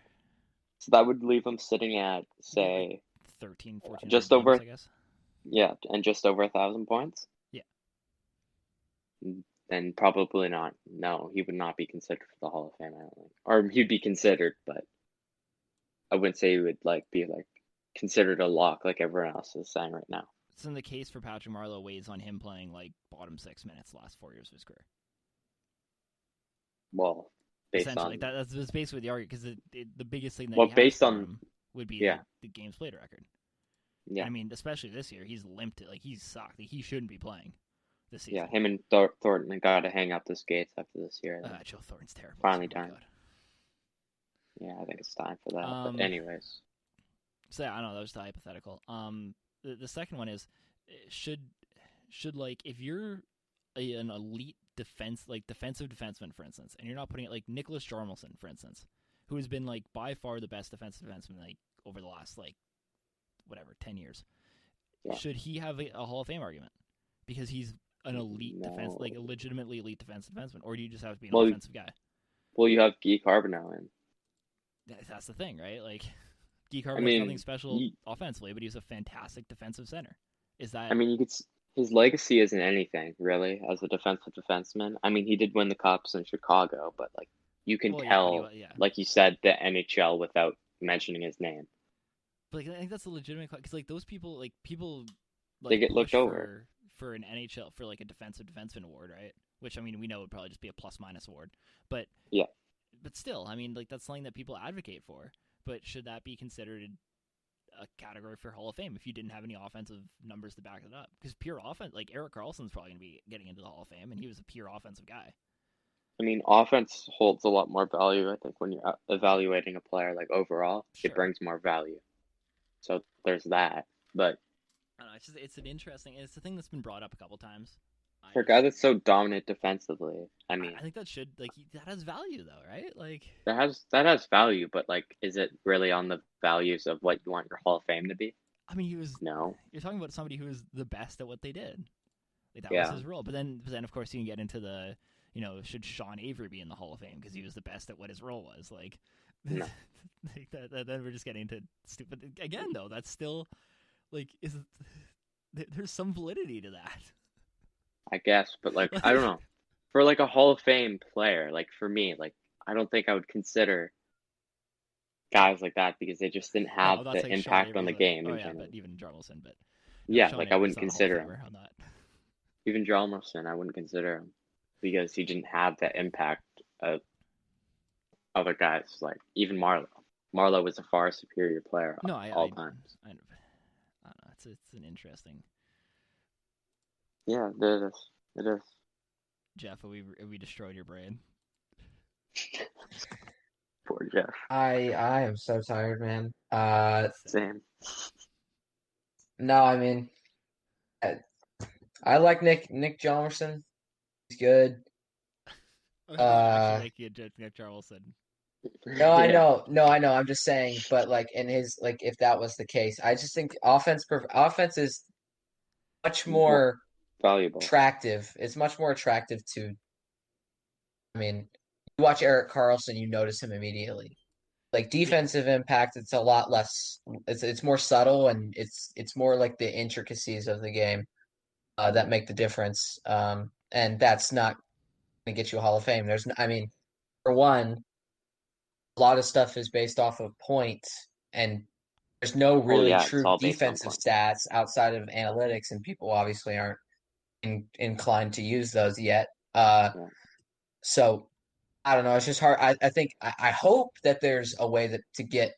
So that would leave him sitting at, say, 13, 14. Just over, I guess. Yeah, and just over 1,000 points. Yeah. Then probably not. No, he would not be considered for the Hall of Fame. I don't think, or he'd be considered, but I wouldn't say he would be considered a lock like everyone else is saying right now. So in the case for Patrick Marleau weighs on him playing like bottom 6 minutes the last 4 years of his career. Well, essentially, that's basically the argument, because the biggest thing that him would be the games played record. Yeah, I mean, especially this year, he's limped it. Like he's sucked. Like, he shouldn't be playing this season. Yeah, him and Thornton got to hang up the skates after this year. Joe Thornton's terrible. Finally time. Yeah, I think it's time for that. But anyways, so yeah, I don't know. That was the hypothetical. The second one is should like, if you're an elite defensive defenseman, for instance, and you're not putting it like Nicholas Jarmelson, for instance, who has been like by far the best defensive defenseman like over the last 10 years. Yeah. Should he have a Hall of Fame argument because he's an elite defense, like a legitimately elite defensive defenseman, or do you just have to be an offensive guy? Well, you have Guy Carbonneau in. That's the thing, right? Like, Guy I Carver was nothing mean, special offensively, but he was a fantastic defensive center. Is that you could. His legacy isn't anything really as a defensive defenseman. I mean, he did win the cups in Chicago, but like you can well, yeah, but tell, yeah. like you said, the NHL without mentioning his name. But like, I think that's a legitimate because like those people, like people, They like get looked push over. for an NHL for like a defensive defenseman award, right? Which I mean, we know would probably just be a plus minus award, but Yeah. but still, I mean, like that's something that people advocate for. But should that be considered a category for Hall of Fame if you didn't have any offensive numbers to back it up? Because pure offense, like Erik Karlsson's probably going to be getting into the Hall of Fame, and he was a pure offensive guy. I mean, offense holds a lot more value, I think, when you're evaluating a player, like overall, Sure. it brings more value. So there's that. But I don't know, it's an interesting, it's a thing that's been brought up a couple times. for a guy that's so dominant defensively, I mean, I think that should that has value though, right? Like that has value, but like, is it really on the values of what you want your Hall of Fame to be? I mean, he was. No. You're talking about somebody who was the best at what they did. Like that Yeah. was his role. But then of course you can get into the, should Sean Avery be in the Hall of Fame because he was the best at what his role was? Like, No. like then we're just getting into stupid again. Though that's still like there's some validity to that. I guess, but like, I don't know. For like a Hall of Fame player, like for me, like I don't think I would consider guys like that because they just didn't have No, that's the like Sean impact on the Avery's game like, in yeah, general. but even Jarmelson, but Yeah, Sean like I Avery's wouldn't not a Hall of consider him. Famer on that. Even Jarmelson, I wouldn't consider him because he didn't have the impact of other guys. Like even Marlowe. Marlowe was a far superior player No, all times. I don't know. It's an interesting. Yeah, it is. It is. Jeff, have we destroyed your brain? Poor Jeff. I am so tired, man. Same. No, I mean, I like Nick Jomerson. He's good. Actually, like you, Nick Jarmelson. No, I Yeah. know. No, I know. I'm just saying, but like in his like if that was the case, I just think offense is much more Valuable. attractive. It's much more attractive to. I mean, you watch Erik Karlsson, you notice him immediately. Like defensive impact, it's a lot less. It's more subtle and it's more like the intricacies of the game that make the difference. And that's not going to get you a Hall of Fame. I mean, for one, a lot of stuff is based off of points, and there's no really yeah, it's true all based on defensive points. stats outside of analytics, and people obviously aren't inclined to use those yet. So I don't know. It's just hard. I think I hope that there's a way to get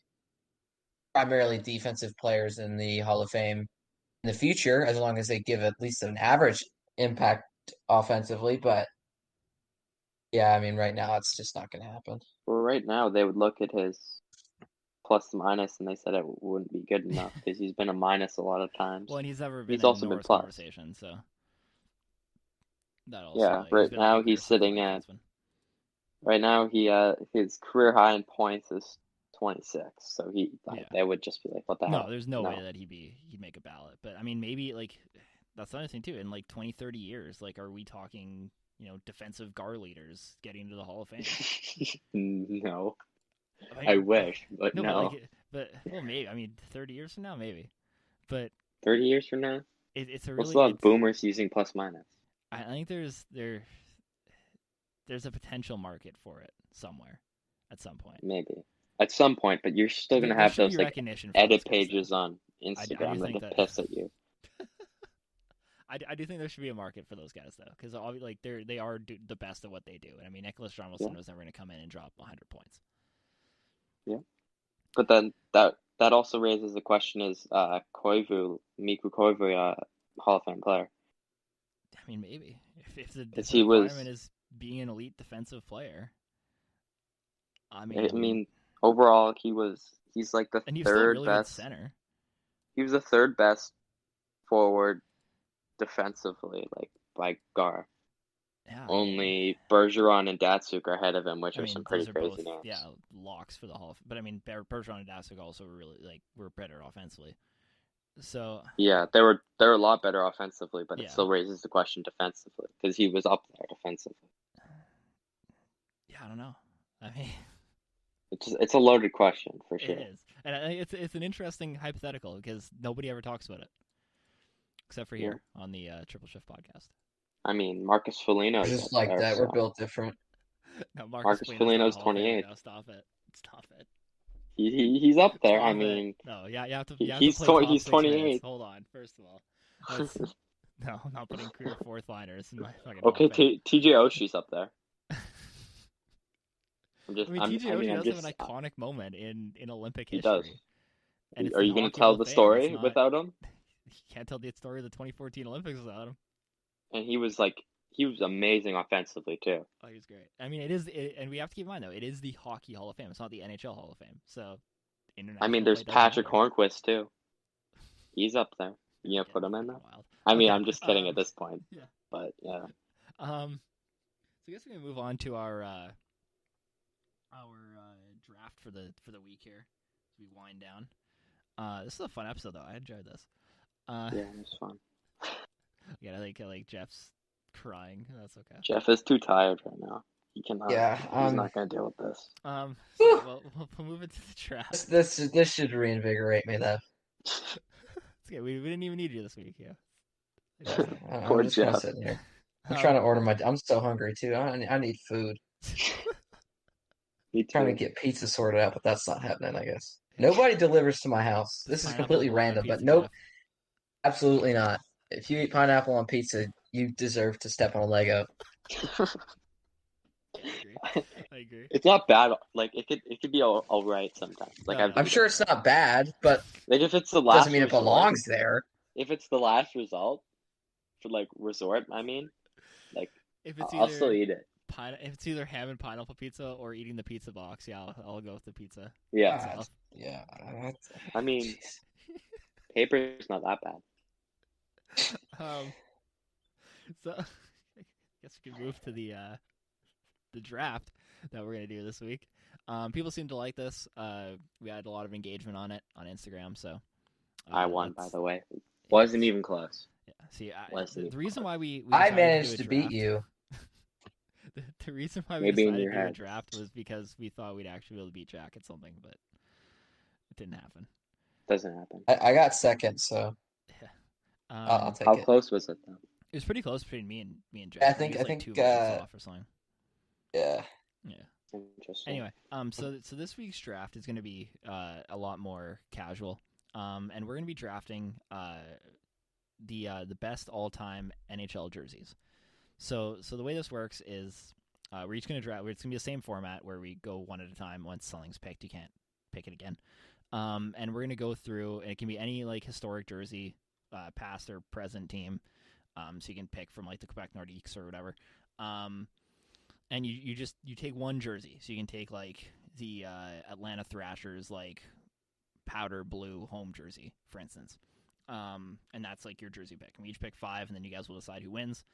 primarily defensive players in the Hall of Fame in the future, as long as they give at least an average impact offensively. But yeah, I mean, right now it's just not going to happen. Well, right now they would look at his plus minus and they said it wouldn't be good enough because he's been a minus a lot of times. Well, and he's never been He's in also been Norris plus. conversation, so that also. Yeah, like, right now he's sitting at. Right now his career high in points is 26, so they would just be like, what the hell? No, there's no way that he'd make a ballot. But I mean, maybe like that's another thing too. In like 20, 30 years, like, are we talking, defensive guard leaders getting into the Hall of Fame? No, I mean, I wish, but no. But well, maybe. I mean, 30 years from now, maybe. But 30 years from now, it's a we'll really. still have boomers using plus minus. I think there's a potential market for it somewhere, at some point. Maybe at some point, but you're still gonna have those like edit pages on Instagram that piss at you. I do think there should be a market for those guys though, because like they are the best at what they do. And I mean, Nicholas Jarmelson was never going to come in and drop 100 points. Yeah, but then that also raises the question: is Mikko Koivu a Hall of Fame player? I mean, maybe if the requirement is being an elite defensive player. I mean, overall he's like the third really best center. He was the third best forward defensively, like by Gar. Yeah, only Bergeron and Datsuk are ahead of him, which are some pretty crazy names. Yeah, locks for the Hall. But I mean, Bergeron and Datsuk also really were better offensively. So yeah, they were a lot better offensively, but it still raises the question defensively because he was up there defensively. Yeah, I don't know. I mean, It's a loaded question for sure. It is, and I think it's an interesting hypothetical because nobody ever talks about it except for Yeah. here on the Triple Shift podcast. I mean, Marcus We're Foligno's up just like there, that. We're so built different. No, Marcus Marcus Polino's not a Foligno's Hall of Famer. 28. No, stop it. Stop it. He's up there. I Stop it. mean, No, yeah, you have to he's play top he's 6 minutes. 28. Hold on. First of all, that's no, I'm not putting career fourth liners in my fucking Hall Okay, of Fame. TJ Oshie's up there. I mean, TJ Oshie I'm does have just an iconic moment in Olympic he history, does. and it's Are the you gonna Hockey tell Hall of the Fame. It's story not. without him? You can't tell the story of the 2014 Olympics without him. And he was amazing offensively too. Oh, he was great. I mean, and we have to keep in mind though, it is the Hockey Hall of Fame. It's not the NHL Hall of Fame. So, international I mean, play there's doesn't Patrick matter. Hornquist too. He's up there. You gonna Yeah, put him in there? wild. I mean, Okay, I'm just kidding at this point. yeah. But yeah. So I guess we're gonna move on to our draft for the week here as we wind down. This is a fun episode though. I enjoyed this. Yeah, it's fun. Yeah, I like Jeff's crying. That's okay. Jeff is too tired right now. He cannot. Yeah, He's not gonna deal with this. So, we'll move into the draft. This should reinvigorate me though. It's okay. We didn't even need you this week. Yeah. Poor I'm just kind of Jeff. sitting here. I'm trying to order I'm so hungry too. I need food. Me too. Trying to get pizza sorted out, but that's not happening. I guess nobody delivers to my house. This is Pineapple completely on random, pizza, but nope, Jeff. absolutely not. If you eat pineapple on pizza, you deserve to step on a Lego. I agree. It's not bad. Like it could be all right sometimes. Like No, I'm sure it's not bad, but like if it's the last doesn't mean it resort, belongs there. If it's the last result for resort, I mean, If it's I'll still eat it. If it's either ham and pineapple pizza or eating the pizza box, yeah, I'll go with the pizza. Yeah. itself. Yeah. I mean, paper's not that bad. So I guess we can move to the draft that we're gonna do this week. People seem to like this. We had a lot of engagement on it on Instagram, so I won, by the way. Wasn't even close. Yeah. See, Wasn't the reason why we I decided managed to to do a beat you. the reason why we Maybe in decided your to do a head. draft was because we thought we'd actually be able to beat Jack at something, but it didn't happen. Doesn't happen. I got second, so Yeah. I'll take How it. close was it though? It was pretty close between me and Jack. I He think- was I like think, 2 votes off or something. Yeah. Yeah. Interesting. Anyway, so this week's draft is going to be a lot more casual, and we're going to be drafting the best all-time NHL jerseys. So the way this works is we're each going to draft. It's going to be the same format where we go one at a time. Once something's picked, you can't pick it again. And we're going to go through, and it can be any historic jersey, past or present team. So you can pick from the Quebec Nordiques or whatever. And you take one jersey. So you can take the Atlanta Thrashers powder blue home jersey, for instance. And that's your jersey pick. And we each pick 5, and then you guys will decide who wins.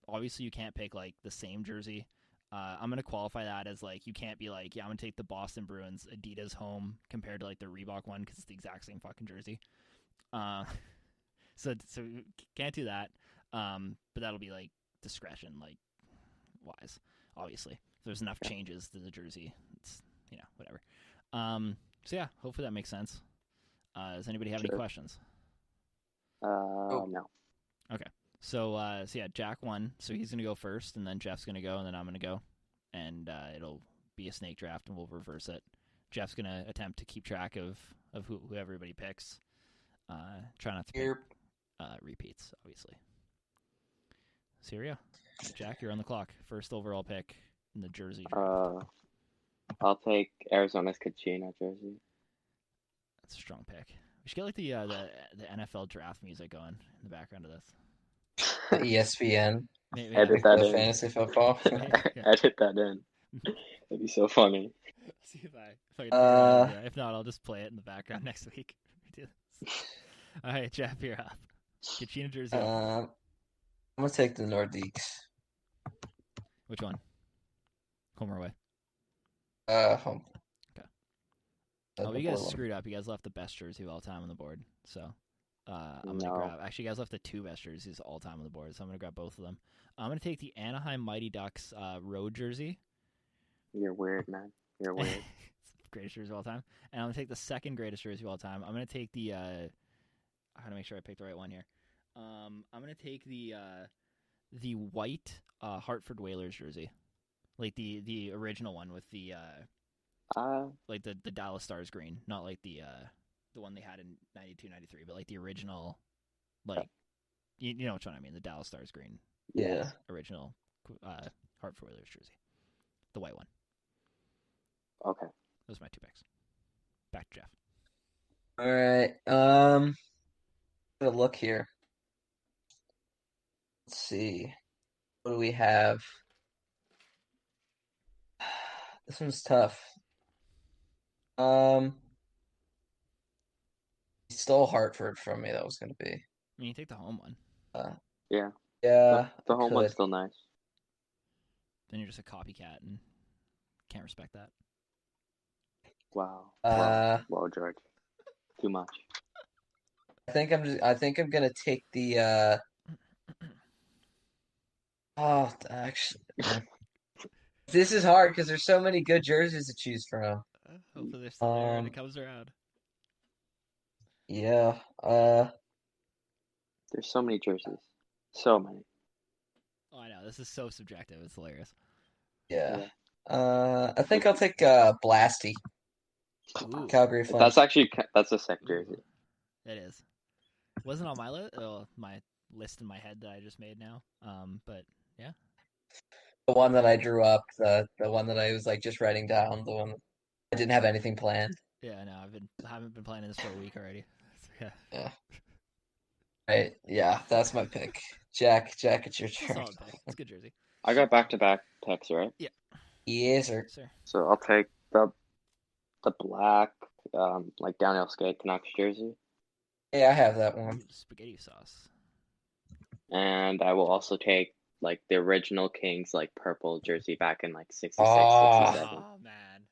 Obviously you can't pick the same jersey. I'm gonna qualify that as you can't be I'm gonna take the Boston Bruins Adidas home compared to the Reebok one because it's the exact same fucking jersey. So can't do that. But that'll be discretion wise. Obviously, if there's enough changes to the jersey, it's whatever. So yeah, hopefully that makes sense. Does anybody have any questions? No. Okay. So yeah, Jack won, so he's gonna go first, and then Jeff's gonna go, and then I'm gonna go, and it'll be a snake draft, and we'll reverse it. Jeff's gonna attempt to keep track of who everybody picks. Try not to pick repeats, obviously. So here we go. Jack, you're on the clock. First overall pick in the jersey draft. I'll take Arizona's Kachina jersey. That's a strong pick. We should get the NFL draft music going in the background of this. ESPN. Maybe, Edit that in. Fantasy football. Edit that in. That'd be so funny. See if I can figure it out. Yeah, if not, I'll just play it in the background next week. We do this. All right, Jeff, you're up. Kachina jersey. I'm gonna take the Nordiques. Which one? Home or away? Home. Okay. The You guys blue one. screwed up. You guys left the best jersey of all time on the board. So I'm gonna No. grab. Actually, you guys left the 2 best jerseys all time on the board. So I'm gonna grab both of them. I'm gonna take the Anaheim Mighty Ducks road jersey. You're weird, man. You're weird. Greatest jersey of all time. And I'm gonna take the second greatest jersey of all time. I'm gonna take the. I gotta make sure I pick the right one here. I'm gonna take the white Hartford Whalers jersey, like the original one with the like the Dallas Stars green, not like the one they had in 92-93, but like the original, like you know which one I mean, the Dallas Stars green, Yeah. original Hartford Whalers jersey, the white one. Okay. Those are my two picks. Back to Jeff. All right. Have a look here. Let's see. What do we have? This one's tough. He stole Hartford from me. That was gonna be. I mean, you take the home one, Yeah. Yeah, The I home one's could. still nice. then you're just a copycat and can't respect that. Wow. Wow, George. Too much. I think I'm gonna take the. Oh, actually, this is hard because there's so many good jerseys to choose from. Hopefully they're still there when it comes around. Yeah. There's so many jerseys. So many. Oh, I know. This is so subjective. It's hilarious. Yeah. I think I'll take Blasty. Ooh, Calgary Flames. That's a sick jersey. it is. Wasn't on my list. Oh, my list in my head that I just made now. But yeah. The one that I drew up, the one that I was like just writing down, the one I didn't have anything planned. Yeah, no, haven't been playing this for a week already. So, yeah. Yeah. Right. Yeah, that's my pick. Jack, it's your It's a turn. solid pick. It's a good jersey. I got back-to-back picks, right? Yes, sir. Sir. So I'll take the black, like downhill skate Canucks jersey, Yeah, I have that one. Ooh, spaghetti sauce. and I will also take like the original Kings like purple jersey back in like 66, Oh. 67. Oh man,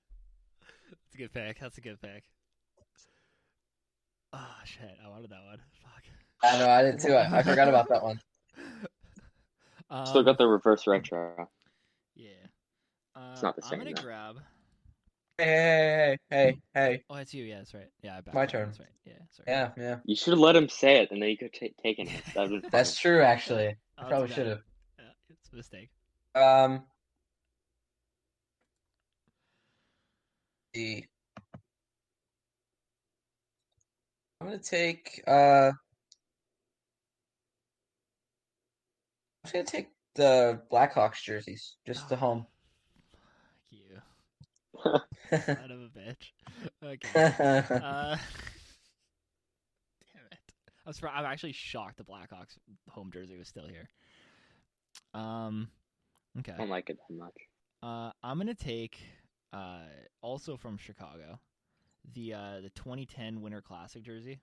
that's a good pick. That's a good pick. Oh shit, I wanted that one. Fuck. I know, I did too. I forgot about that one. Still got the reverse retro. Yeah. It's not the same, I'm gonna though. grab. Hey. Oh, it's you. Yeah, that's right. Yeah, I backed My it. turn. That's right. Yeah, sorry. Yeah. You should have let him say it, and then you could have taken it. That would have been That's true, actually. I I'll probably do that. should have. Yeah, it's a mistake. The I'm gonna take the Blackhawks jerseys, just the home. Fuck you, son of a bitch. Okay. Damn it. I'm actually shocked the Blackhawks home jersey was still here. Okay. I don't like it that much. I'm gonna take also from Chicago the 2010 Winter Classic jersey,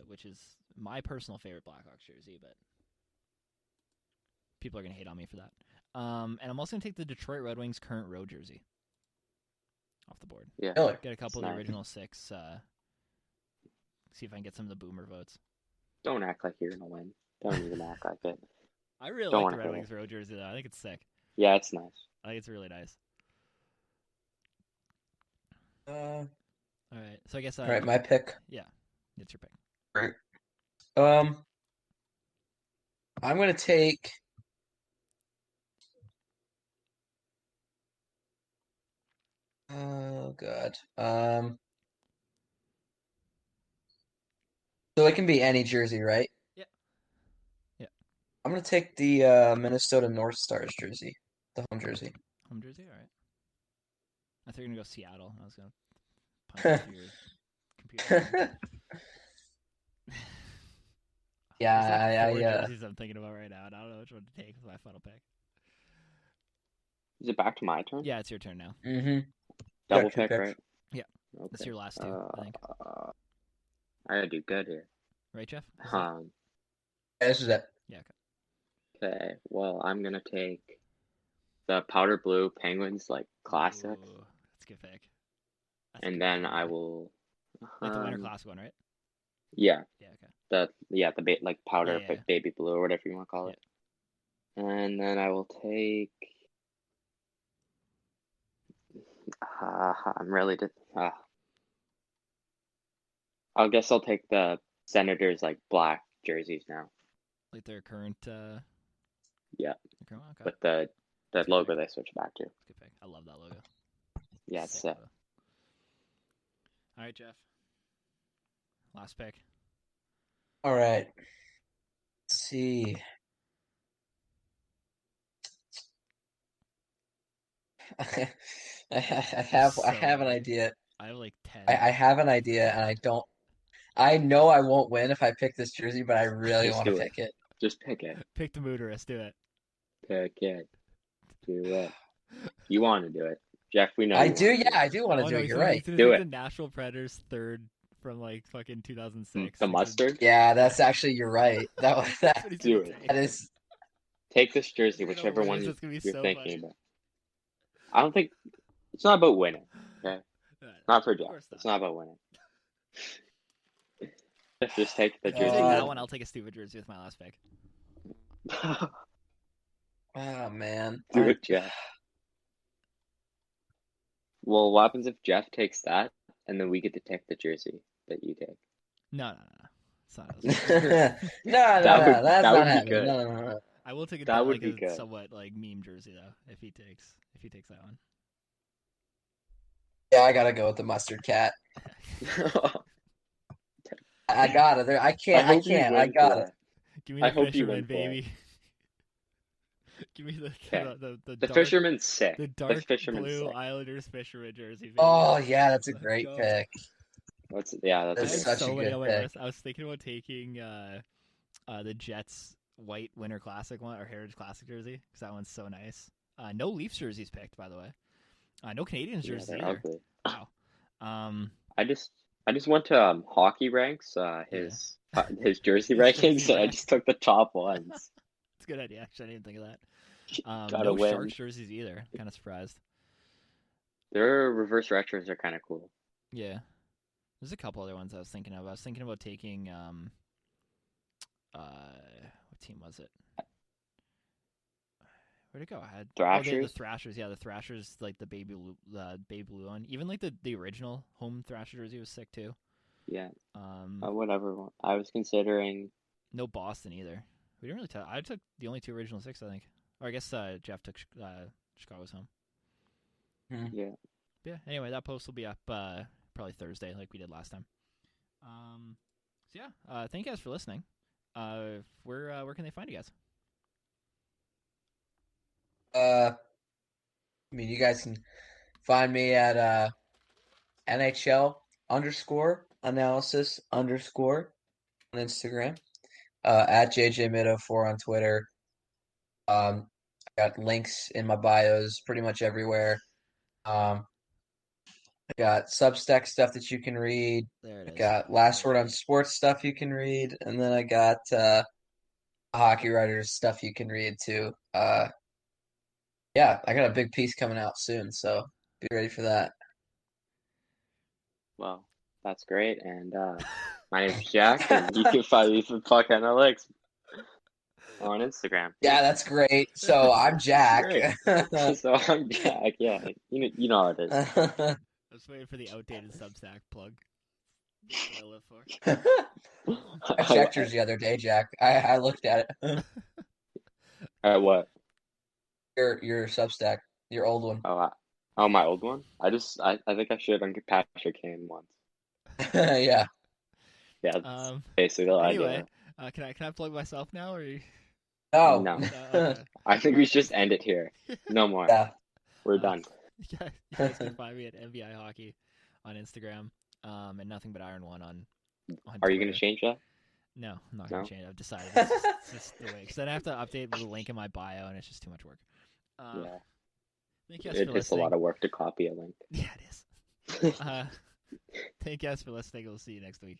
which is my personal favorite Blackhawks jersey, but people are gonna hate on me for that. And I'm also gonna take the Detroit Red Wings current road jersey off the board. Yeah. Really? Get a couple It's of the nice. original six. See if I can get some of the boomer votes. Don't act like you're gonna win. Don't even act like it. I really Don't like the wanna Red hit Wings road jersey though. I think it's sick. Yeah, it's nice. I think it's really nice. All All right, so I guess right, my pick. yeah, it's your pick. Great. I'm gonna take. Oh God. So it can be any jersey, right? Yeah. I'm gonna take the Minnesota North Stars jersey, the home jersey. Home jersey, all right. I thought you were gonna go Seattle. I was gonna punch into your computer. Yeah, There's like four I jerseys I'm thinking about right now, and I don't know which one to take as my final pick. Is it back to my turn? Yeah, it's your turn now. Mm-hmm. Double Got two pick, picks. right? Yeah. Okay. That's your last two, I think. I gotta do good here. Right, Jeff? Is that- Um. Yeah, this is it. Yeah. Okay. Okay. Well, I'm gonna take the powder blue Penguins like classic, Ooh, that's a good pick. That's a and good then pick. I will. Like the Winter Classic one, right? Yeah. Yeah. Okay. The like powder Yeah. like baby blue or whatever you want to call it. And then I will take I'm really I guess I'll take the Senators like black jerseys now. Like their current, Yeah, their current one? Okay. but the Good logo pick. they switched back to. Good pick. I love that logo. Yeah, it's Sick sick. logo. All right, Jeff. Last pick. All right. Let's see. I have an idea. I have like 10. I have an idea, and I don't. I know I won't win if I pick this jersey, but I really Just want to do it. pick it. Just pick it. Pick the Mooterist. Do it. Pick it. Do it. You want to do it, Jeff? We know I you do. want to Yeah, I do want to Oh do no, it. he's You're gonna, right. he's gonna Do take it. the Nashville Predators third from like fucking 2006. The mustard. Yeah, that's actually you're right. That's what he's Do gonna it. take. that is. Take this jersey, He's gonna whichever lose. one It's gonna be you're so thinking funny. about. I don't think it's not about winning. Okay, not for Of Jeff. course It's not about winning. Just take the If you take jersey. that one, I'll take a stupid jersey with my last pick. Oh man. Do it, Jeff. Well, what happens if Jeff takes that, and then we get to take the jersey that you take? No. It's not. No, That that's would not be happening. good. No. I will take That would like be a good. somewhat like meme jersey though if he takes that one. Yeah, I gotta go with the mustard cat. I gotta. I can't. I hope you can't. I win for gotta. that. Give me I the hope you fisherman, win for it. baby. Give me the Okay. the The dark, fisherman's sick. the The dark fisherman's blue sick. Islanders fisherman jersey. Baby. Oh yeah, that's a Let's great go. pick. That's I a That's had good such so a many good on my pick. list. I was thinking about taking the Jets white Winter Classic one or Heritage Classic jersey because that one's so nice. No Leafs jerseys picked, by the way. No Canadiens Yeah, jerseys they're either. ugly. Wow. I just went to Hockey Ranks, his jersey His rankings, jersey and I rank. just took the top ones. It's a good idea. Actually, I didn't think of that. Gotta No win. Sharks jerseys either. Kind of surprised. Their reverse retros are kind of cool. Yeah. There's a couple other ones I was thinking of. I was thinking about taking what team was it? Where'd it go? I had the Thrashers? Thrashers. Yeah, the Thrashers, like the baby blue one. Even like the original home Thrasher jersey was sick too. Yeah, Um, whatever. I was considering. no Boston either. We didn't really tell. I took the only two original six, I think. Or I guess Jeff took Chicago's home. Yeah. Yeah. Anyway, that post will be up probably Thursday, like we did last time. So yeah, thank you guys for listening. Where can they find you guys? I mean, you guys can find me at NHL _analysis_ on Instagram. At JJMid04 on Twitter. I got links in my bios pretty much everywhere. I got Substack stuff that you can read. There it I is. got Last Word on Sports stuff you can read, and then I got Hockey Writers stuff you can read too. Yeah, I got a big piece coming out soon, so be ready for that. Well, that's great. And my name's Jack, and you can find me for Puck Analytics on Instagram. Yeah, that's great. So I'm Jack. So I'm Jack. Yeah, you know how it is. I was waiting for the outdated Substack plug. That's what I live for. I checked yours the other day, Jack. I looked at it. What? Your Substack, your old one. Oh, my old one. I think I shared on Patrick Kane once. Yeah. Yeah, that's basically the Anyway, idea. can I plug myself now or? Oh. No. Okay. I think we should just end it here. No more. Yeah. We're done. Yeah, you guys can find me at MBI Hockey on Instagram, and Nothing But Iron One on Are you going Twitter. to change that? No, I'm not going No? to change it. I've decided it's just the way. Because then I have to update the link in my bio, and it's just too much work. Yeah. Thank you guys It for takes a listening. lot of work to copy a link. Yeah, it is. Thank you guys for listening. We'll see you next week.